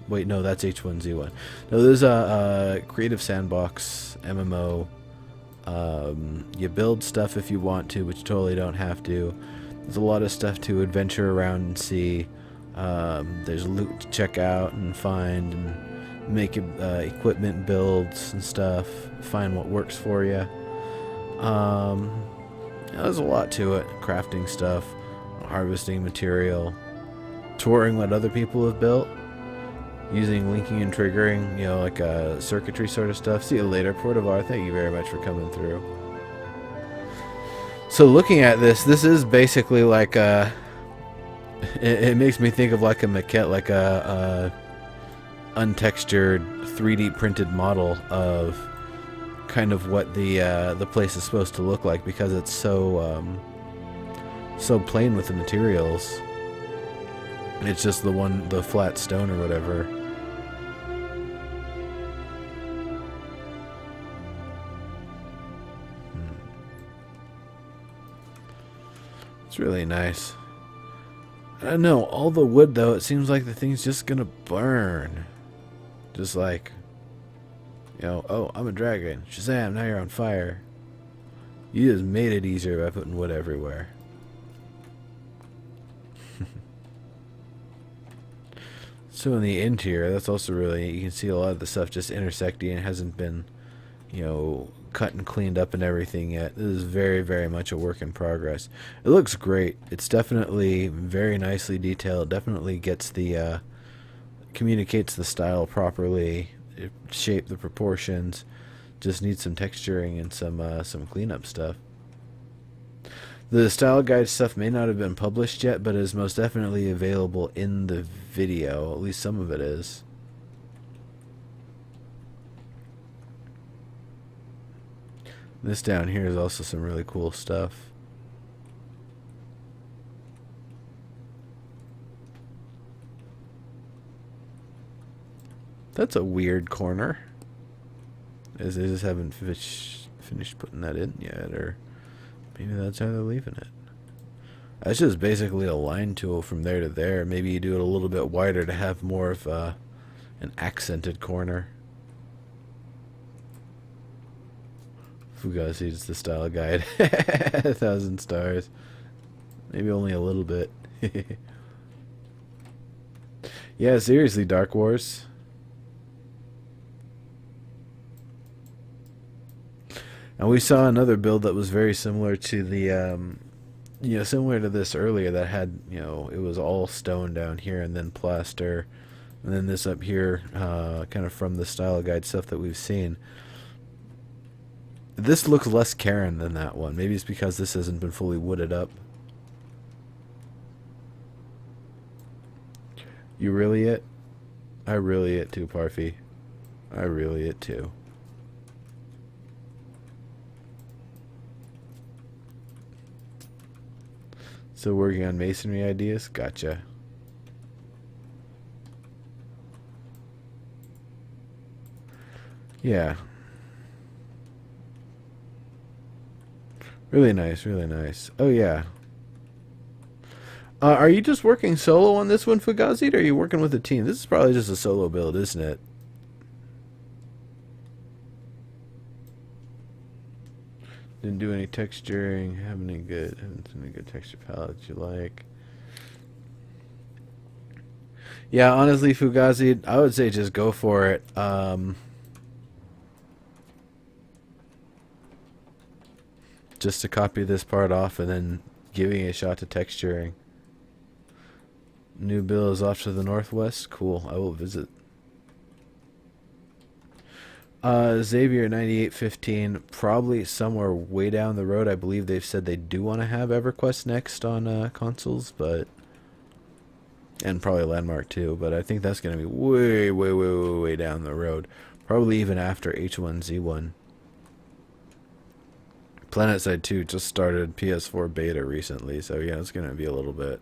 Wait, no, that's H1Z1. No, there's a creative sandbox MMO. You build stuff if you want to, but you totally don't have to. There's a lot of stuff to adventure around and see. There's loot to check out and find and make equipment builds and stuff. Find what works for you. There's a lot to it. Crafting stuff, harvesting material, touring what other people have built, using linking and triggering, you know, like circuitry sort of stuff. See you later, Port of R. Thank you very much for coming through. So looking at this is basically like a... It makes me think of like a maquette, like a untextured 3D printed model of kind of what the place is supposed to look like, because it's so plain with the materials. It's just the flat stone or whatever. It's really nice. I don't know, all the wood though, it seems like the thing's just gonna burn. Just like, you know, oh, I'm a dragon. Shazam, now you're on fire. You just made it easier by putting wood everywhere. So in the interior, that's also really, you can see a lot of the stuff just intersecting. It hasn't been, you know, cut and cleaned up and everything yet. This is very, very much a work in progress. It looks great. It's definitely very nicely detailed. Definitely gets the communicates the style properly. It shape the proportions. Just needs some texturing and some cleanup stuff. The style guide stuff may not have been published yet, but is most definitely available in the video. At least some of it is. This down here is also some really cool stuff. That's a weird corner. As they just haven't finished putting that in yet, or maybe that's how they're leaving it. That's just basically a line tool from there to there. Maybe you do it a little bit wider to have more of an accented corner. Fugazi is the style guide. 1,000 stars. Maybe only a little bit. Yeah, seriously, Dark Wars. And we saw another build that was very similar to the, you know, similar to this earlier, that had, you know, it was all stone down here and then plaster. And then this up here, kind of from the style guide stuff that we've seen. This looks less Karen than that one. Maybe it's because this hasn't been fully wooded up. You really it? I really it too, Parfy. I really it too. Still working on masonry ideas? Gotcha. Yeah. Really nice, really nice. Oh, yeah. Are you just working solo on this one, Fugazi, or are you working with a team? This is probably just a solo build, isn't it? Didn't do any texturing. Haven't seen any good texture palettes you like. Yeah, honestly, Fugazi, I would say just go for it. Just to copy this part off and then giving a shot to texturing. New bill is off to the northwest. Cool. I will visit. Xavier 9815, probably somewhere way down the road. I believe they've said they do want to have EverQuest next on consoles, but and probably Landmark too. But I think that's going to be way, way, way, way, way down the road. Probably even after H1Z1. PlanetSide 2 just started PS4 beta recently, so yeah, it's going to be a little bit.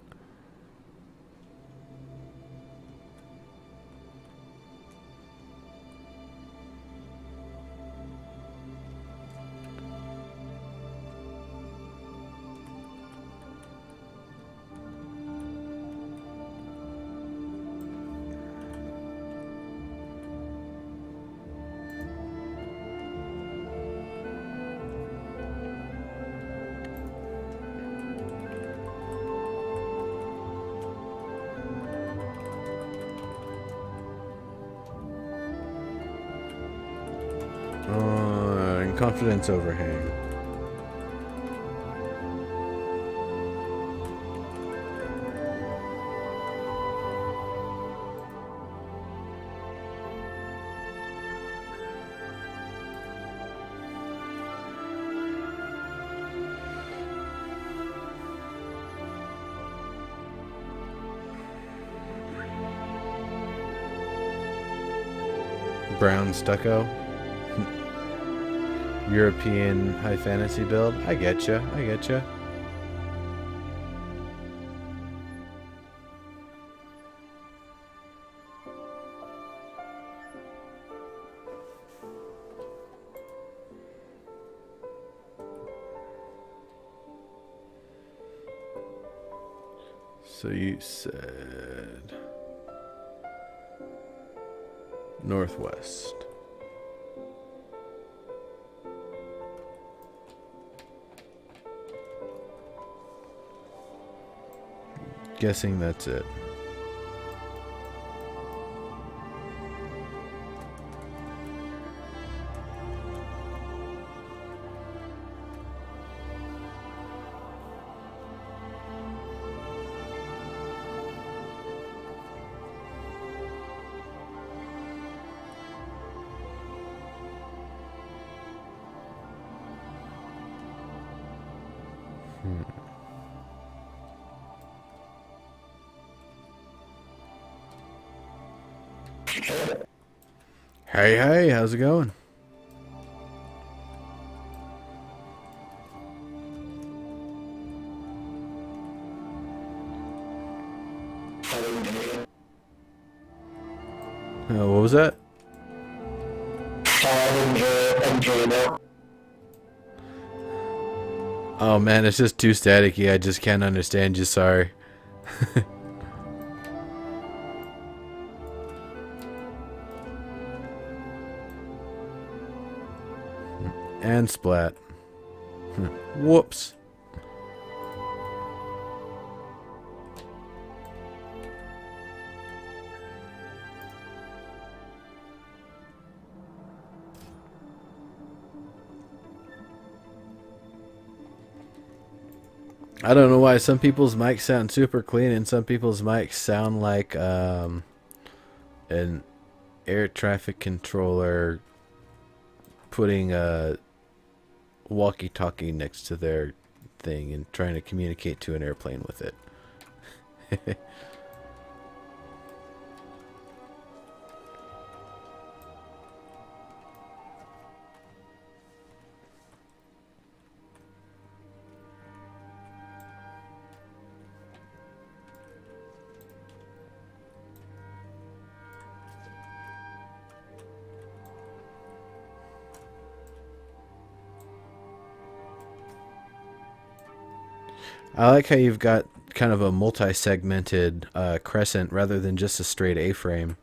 And confidence overhang. Brown stucco. European high fantasy build. I getcha. I getcha. So you said northwest. Guessing that's it. Hey, hey, how's it going? What was that? Oh man, it's just too staticky. I just can't understand you. Sorry. And splat. Whoops. I don't know why some people's mics sound super clean and some people's mics sound like an air traffic controller putting a walkie-talkie next to their thing and trying to communicate to an airplane with it. I like how you've got kind of a multi-segmented crescent rather than just a straight A-frame.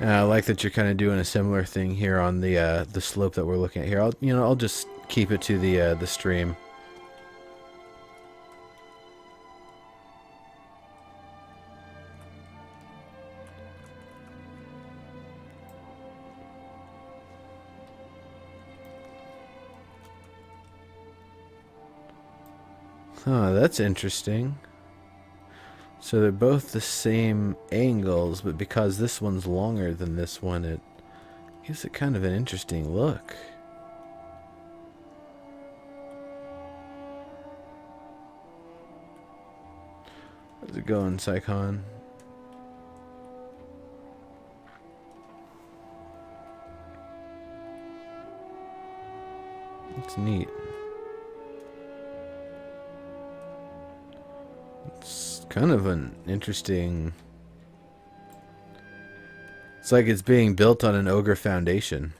I like that you're kind of doing a similar thing here on the slope that we're looking at here. I'll just keep it to the stream. Huh, that's interesting. So they're both the same angles, but because this one's longer than this one, it gives it kind of an interesting look. How's it going, Psychon? It's neat. It's kind of an interesting... It's like it's being built on an ogre foundation.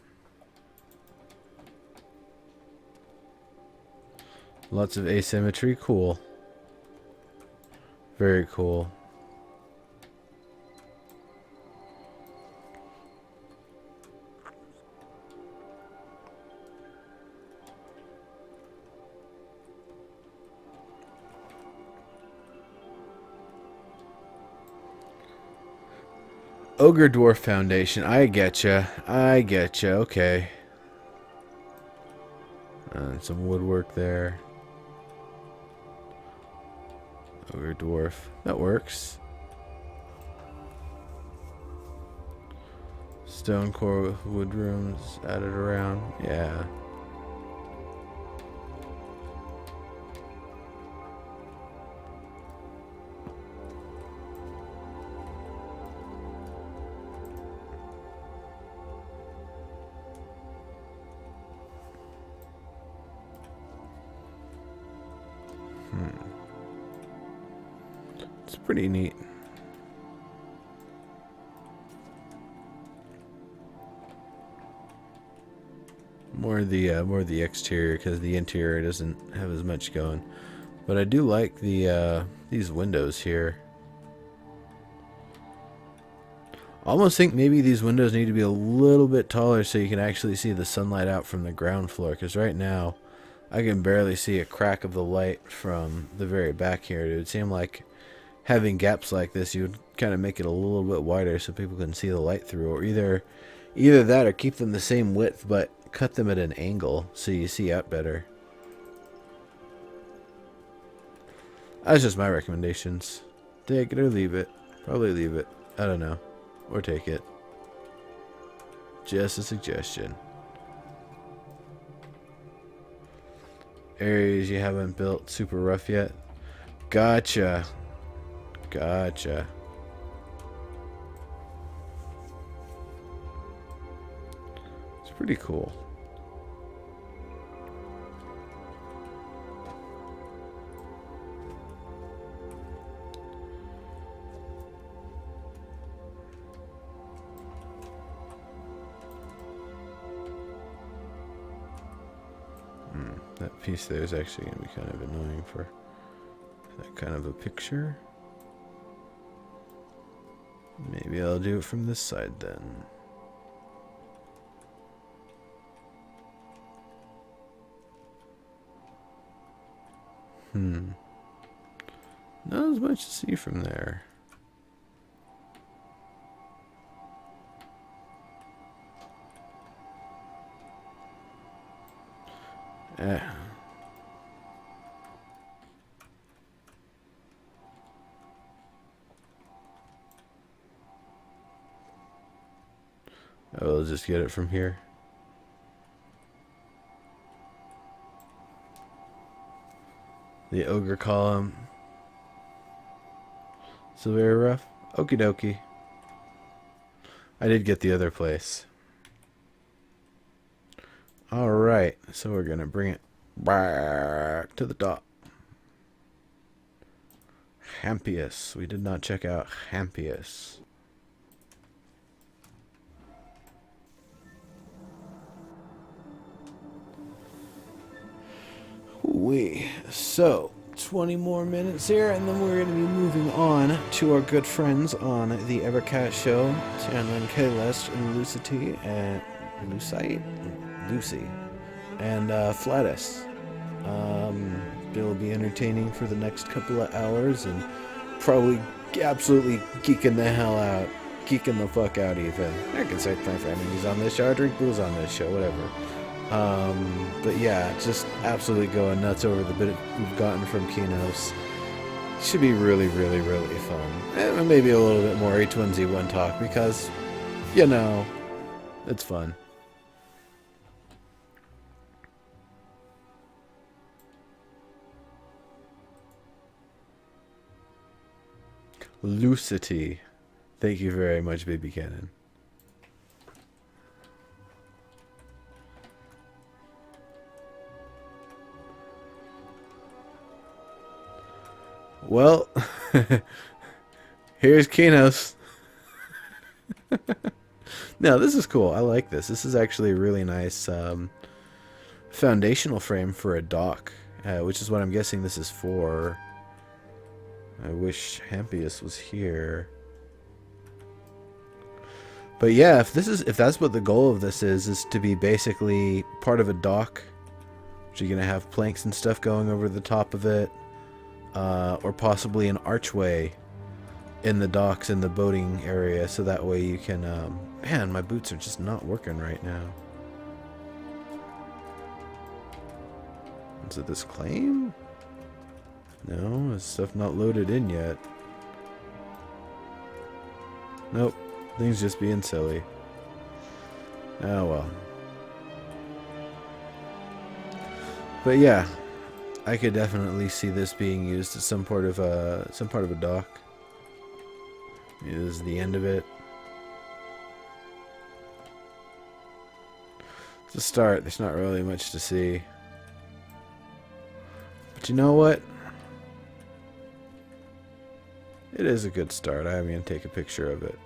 Lots of asymmetry. Cool. Very cool. Ogre Dwarf Foundation. I getcha. I getcha. Okay. Some woodwork there. Ogre Dwarf. That works. Stone core with wood rooms added around. Yeah. It's pretty neat. More the exterior, because the interior doesn't have as much going. But I do like the these windows here. I almost think maybe these windows need to be a little bit taller so you can actually see the sunlight out from the ground floor, because right now I can barely see a crack of the light from the very back here. It would seem like having gaps like this, you would kind of make it a little bit wider so people can see the light through, or either that or keep them the same width but cut them at an angle so you see out better. That's just my recommendations. Take it or leave it. Probably leave it. I don't know. Or take it. Just a suggestion. Areas you haven't built super rough yet. Gotcha. Gotcha. It's pretty cool. That piece there is actually going to be kind of annoying for that kind of a picture. Maybe I'll do it from this side then. Not as much to see from there. I will just get it from here. The ogre column. So very rough. Okie dokie. I did get the other place. Alright, so we're gonna bring it back to the top. Hampius. We did not check out Hampius. So 20 more minutes here, and then we're going to be moving on to our good friends on the Evercat show, Tanlin Qeynos and Lucy, and Flatus. They'll be entertaining for the next couple of hours, and probably absolutely geeking the fuck out even. I can say playing for enemies on this show, I drink booze on this show, whatever. But yeah, just absolutely going nuts over the bit we've gotten from Qeynos. Should be really, really, really fun. And maybe a little bit more H1Z1 talk because, you know, it's fun. Lucity. Thank you very much, Baby Cannon. Well, here's Qeynos. No, this is cool. I like this. This is actually a really nice foundational frame for a dock, which is what I'm guessing this is for. I wish Hampius was here. But yeah, if that's what the goal of this is to be basically part of a dock, which you're gonna have planks and stuff going over the top of it. Or possibly an archway in the docks in the boating area, so that way you can man, my boots are just not working right now. Is it this claim? No, this stuff not loaded in yet. Nope, things just being silly. Oh well. But yeah, I could definitely see this being used as some part of a dock. This is the end of it. It's a start. There's not really much to see. But you know what? It is a good start. I'm going to take a picture of it.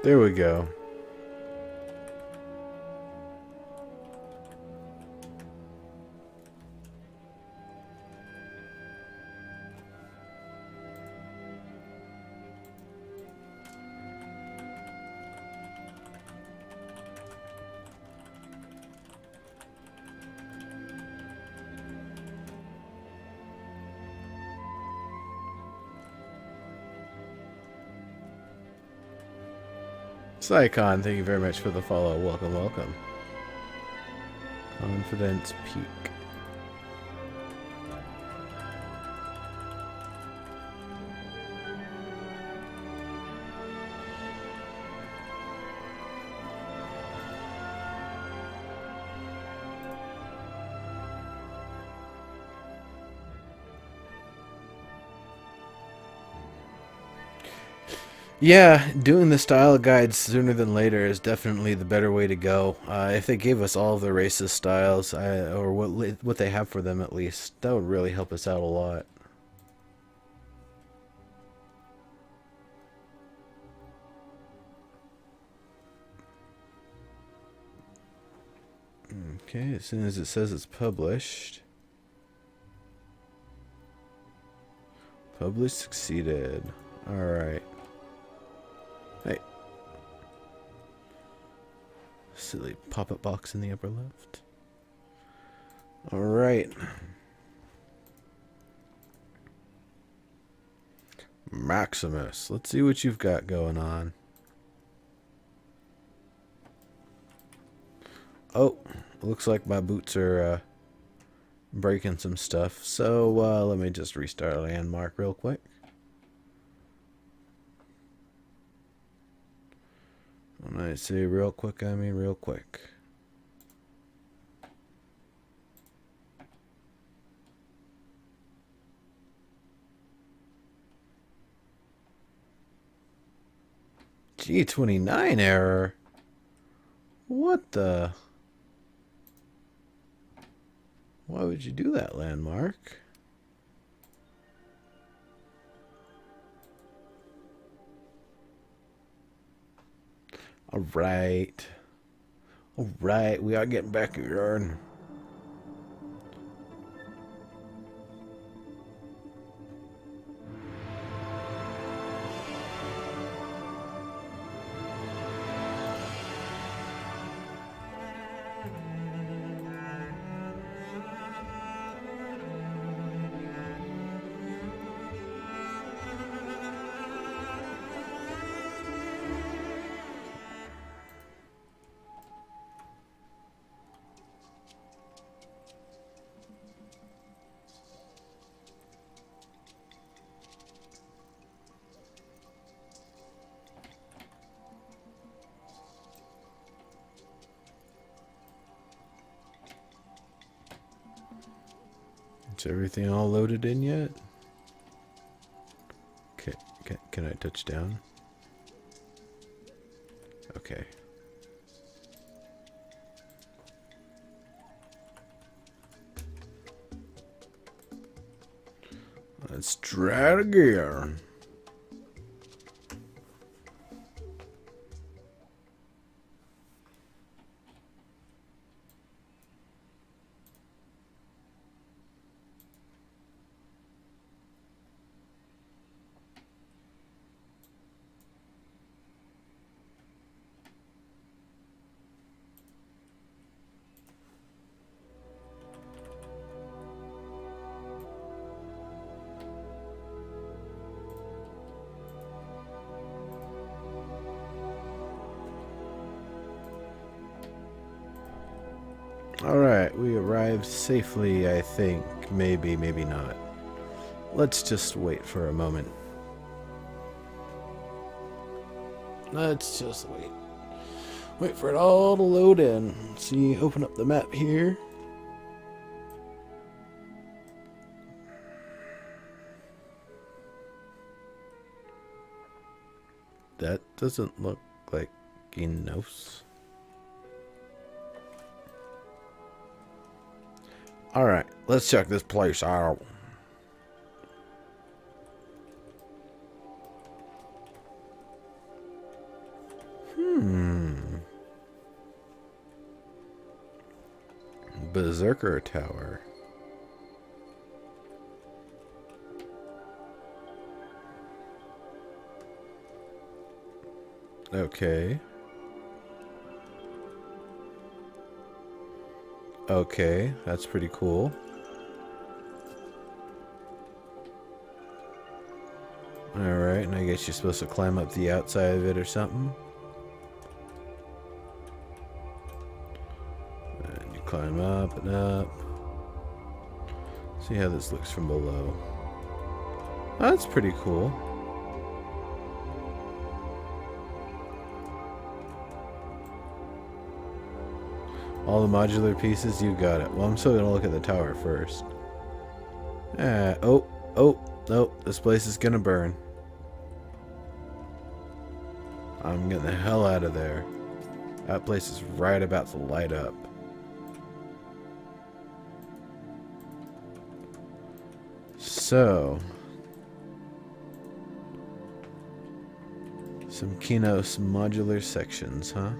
There we go. Psycon, thank you very much for the follow. Welcome, welcome. Confidence Peak. Yeah, doing the style guides sooner than later is definitely the better way to go. If they gave us all of the racist styles, or what they have for them at least, that would really help us out a lot. Okay, as soon as it says it's published. Publish succeeded. Alright. Hey. Silly pop-up box in the upper left. Alright. Maximus. Let's see what you've got going on. Oh, looks like my boots are breaking some stuff. So let me just restart landmark real quick. When I say real quick, I mean real quick. G29 error? What the? Why would you do that, landmark? Alright. Alright, we are getting back in yard. Is everything all loaded in yet? Okay, can I touch down? Okay. Let's try it again. Alright, we arrived safely, I think. Maybe, maybe not. Let's just wait for a moment. Let's just wait. Wait for it all to load in. See, open up the map here. That doesn't look like Qeynos. Alright, let's check this place out. Berserker Tower. Okay. Okay, that's pretty cool. Alright, and I guess you're supposed to climb up the outside of it or something. And you climb up and up. See how this looks from below. Oh, that's pretty cool. All the modular pieces, you got it. Well, I'm still gonna look at the tower first. Oh, this place is gonna burn. I'm getting the hell out of there. That place is right about to light up. So, some Qeynos modular sections, huh?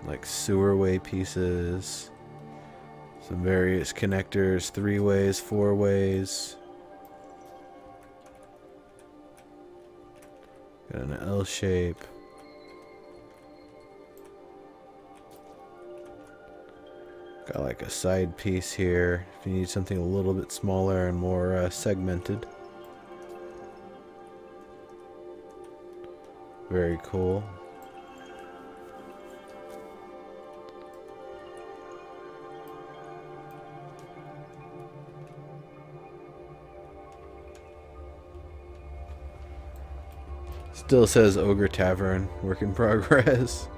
Like sewerway pieces, some various connectors, 3 ways, 4 ways. Got an L shape. Got like a side piece here if you need something a little bit smaller and more segmented. Very cool. Still says Ogre Tavern, work in progress.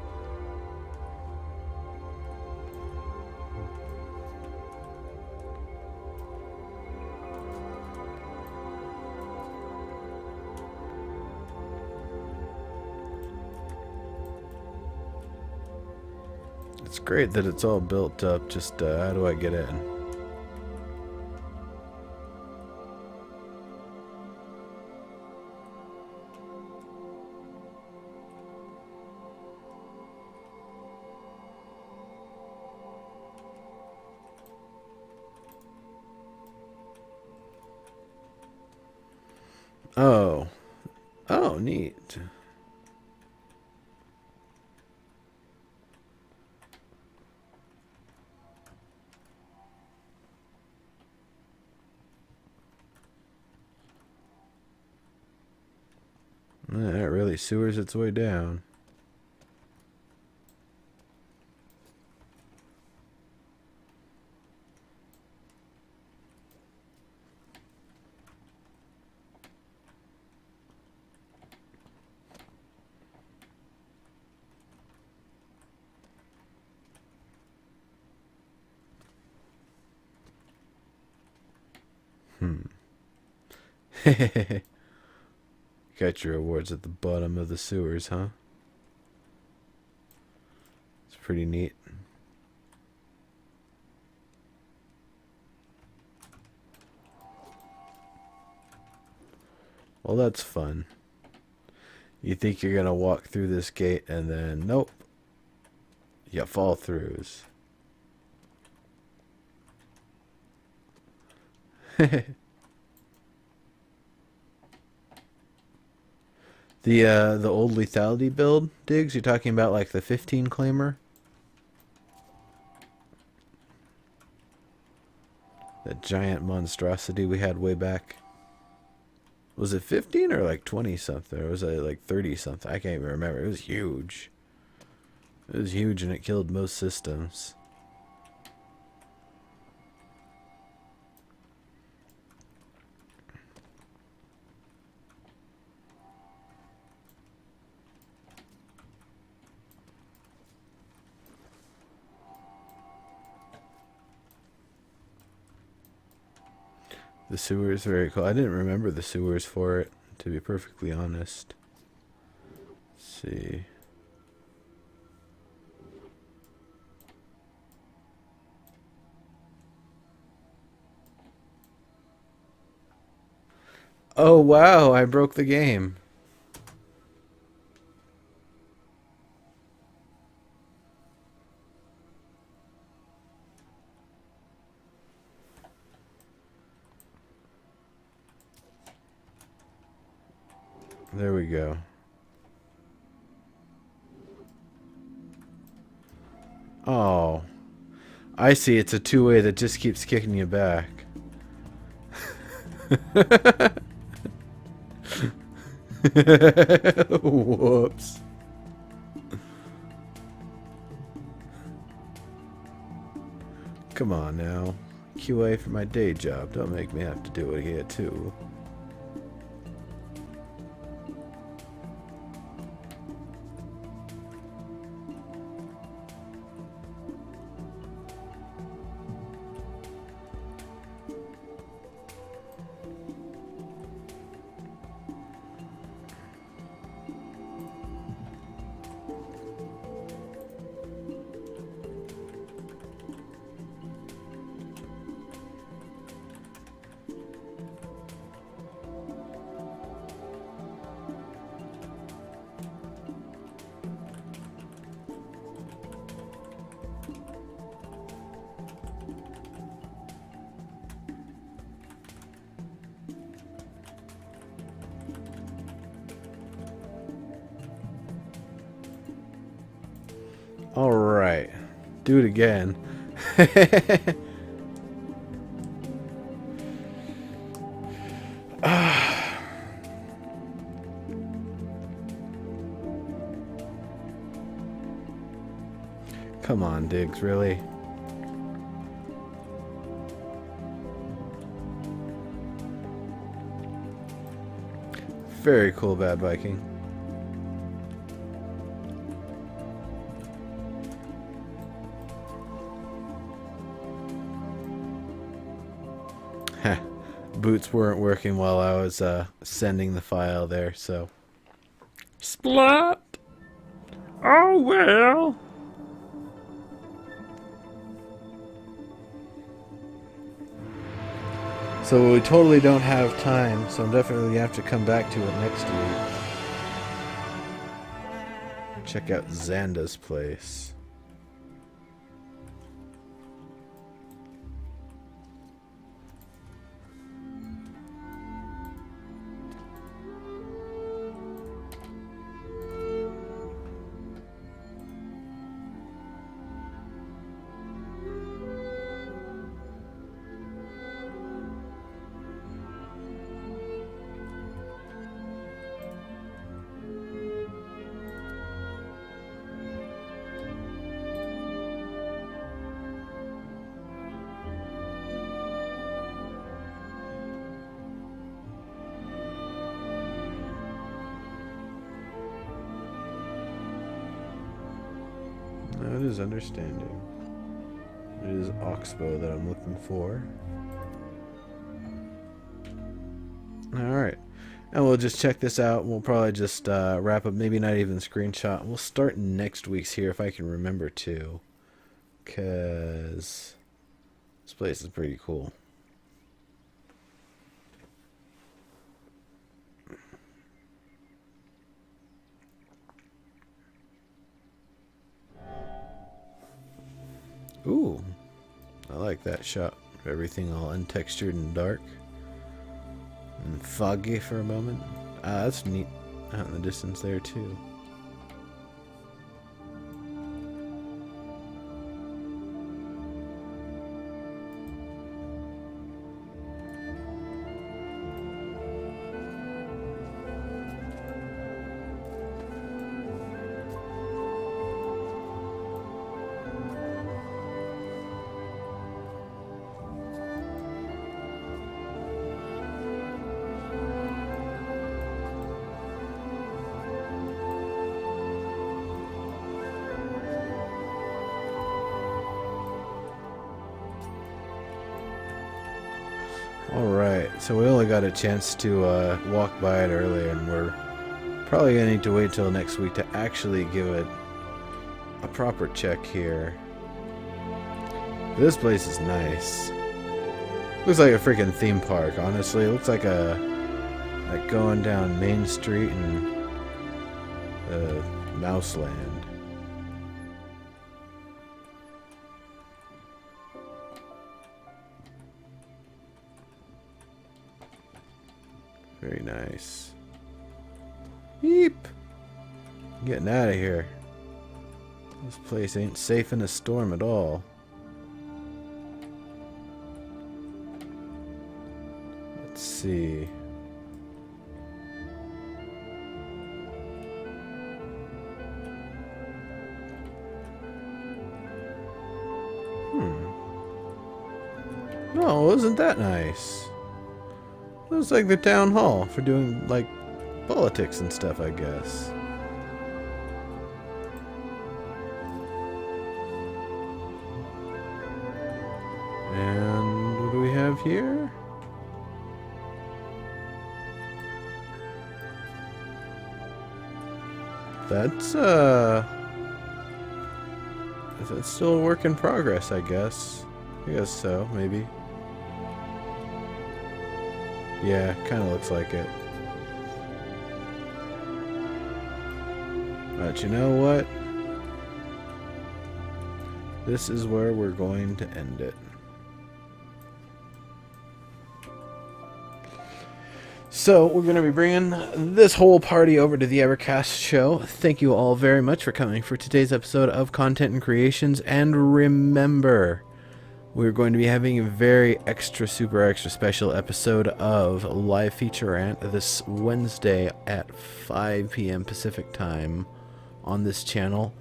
It's great that it's all built up, just how do I get in? Oh. Oh, neat. That really sewers its way down. Got your awards at the bottom of the sewers, huh? It's pretty neat. Well, that's fun. You think you're gonna walk through this gate and then, nope. You fall throughs. The old lethality build, Diggs? You're talking about like the 15 claimer? That giant monstrosity we had way back. Was it 15 or like 20 something? Or was it like 30 something? I can't even remember. It was huge. It was huge and it killed most systems. The sewer is very cool. I didn't remember the sewers for it, to be perfectly honest. Let's see. Oh wow, I broke the game. There we go. Oh. I see, it's a two-way that just keeps kicking you back. Whoops. Come on now. QA for my day job. Don't make me have to do it here too. Alright. Do it again. Come on, Diggs, really? Very cool, Bad Viking. Heh. Boots weren't working while I was sending the file there, so... Splat! Oh well! So we totally don't have time, so I'm definitely gonna have to come back to it next week. Check out Xanda's place. No, it is understanding. It is Oxbow that I'm looking for. Alright. And we'll just check this out. We'll probably just wrap up, maybe not even screenshot. We'll start next week's here if I can remember to. Because this place is pretty cool. Ooh, I like that shot. Everything all untextured and dark. And foggy for a moment. Ah, that's neat. Out in the distance there, too. Alright, so we only got a chance to walk by it earlier, and we're probably going to need to wait till next week to actually give it a proper check here. This place is nice. Looks like a freaking theme park, honestly. It looks like going down Main Street in Mouseland. Very nice. Yeep! Getting out of here. This place ain't safe in a storm at all. Let's see. No, wasn't that nice? It was like the town hall for doing, like, politics and stuff, I guess. And what do we have here? That's it's still a work in progress, I guess. I guess so, maybe. Yeah, kind of looks like it. But you know what? This is where we're going to end it. So, we're going to be bringing this whole party over to the Evercast show. Thank you all very much for coming for today's episode of Content and Creations. And remember, we're going to be having a very extra, super extra special episode of Live Feature Rant this Wednesday at 5 p.m. Pacific time on this channel.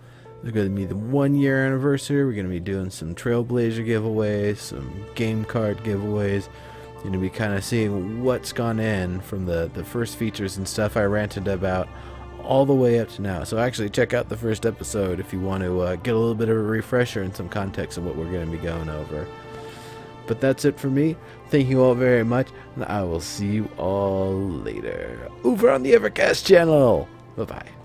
It's going to be the 1 year anniversary. We're going to be doing some Trailblazer giveaways, some game card giveaways. Going to be kind of seeing what's gone in from the first features and stuff I ranted about all the way up to now. So actually check out the first episode if you want to get a little bit of a refresher and some context of what we're going to be going over. But that's it for me. Thank you all very much, and I will see you all later over on the Evercast channel. Bye-bye.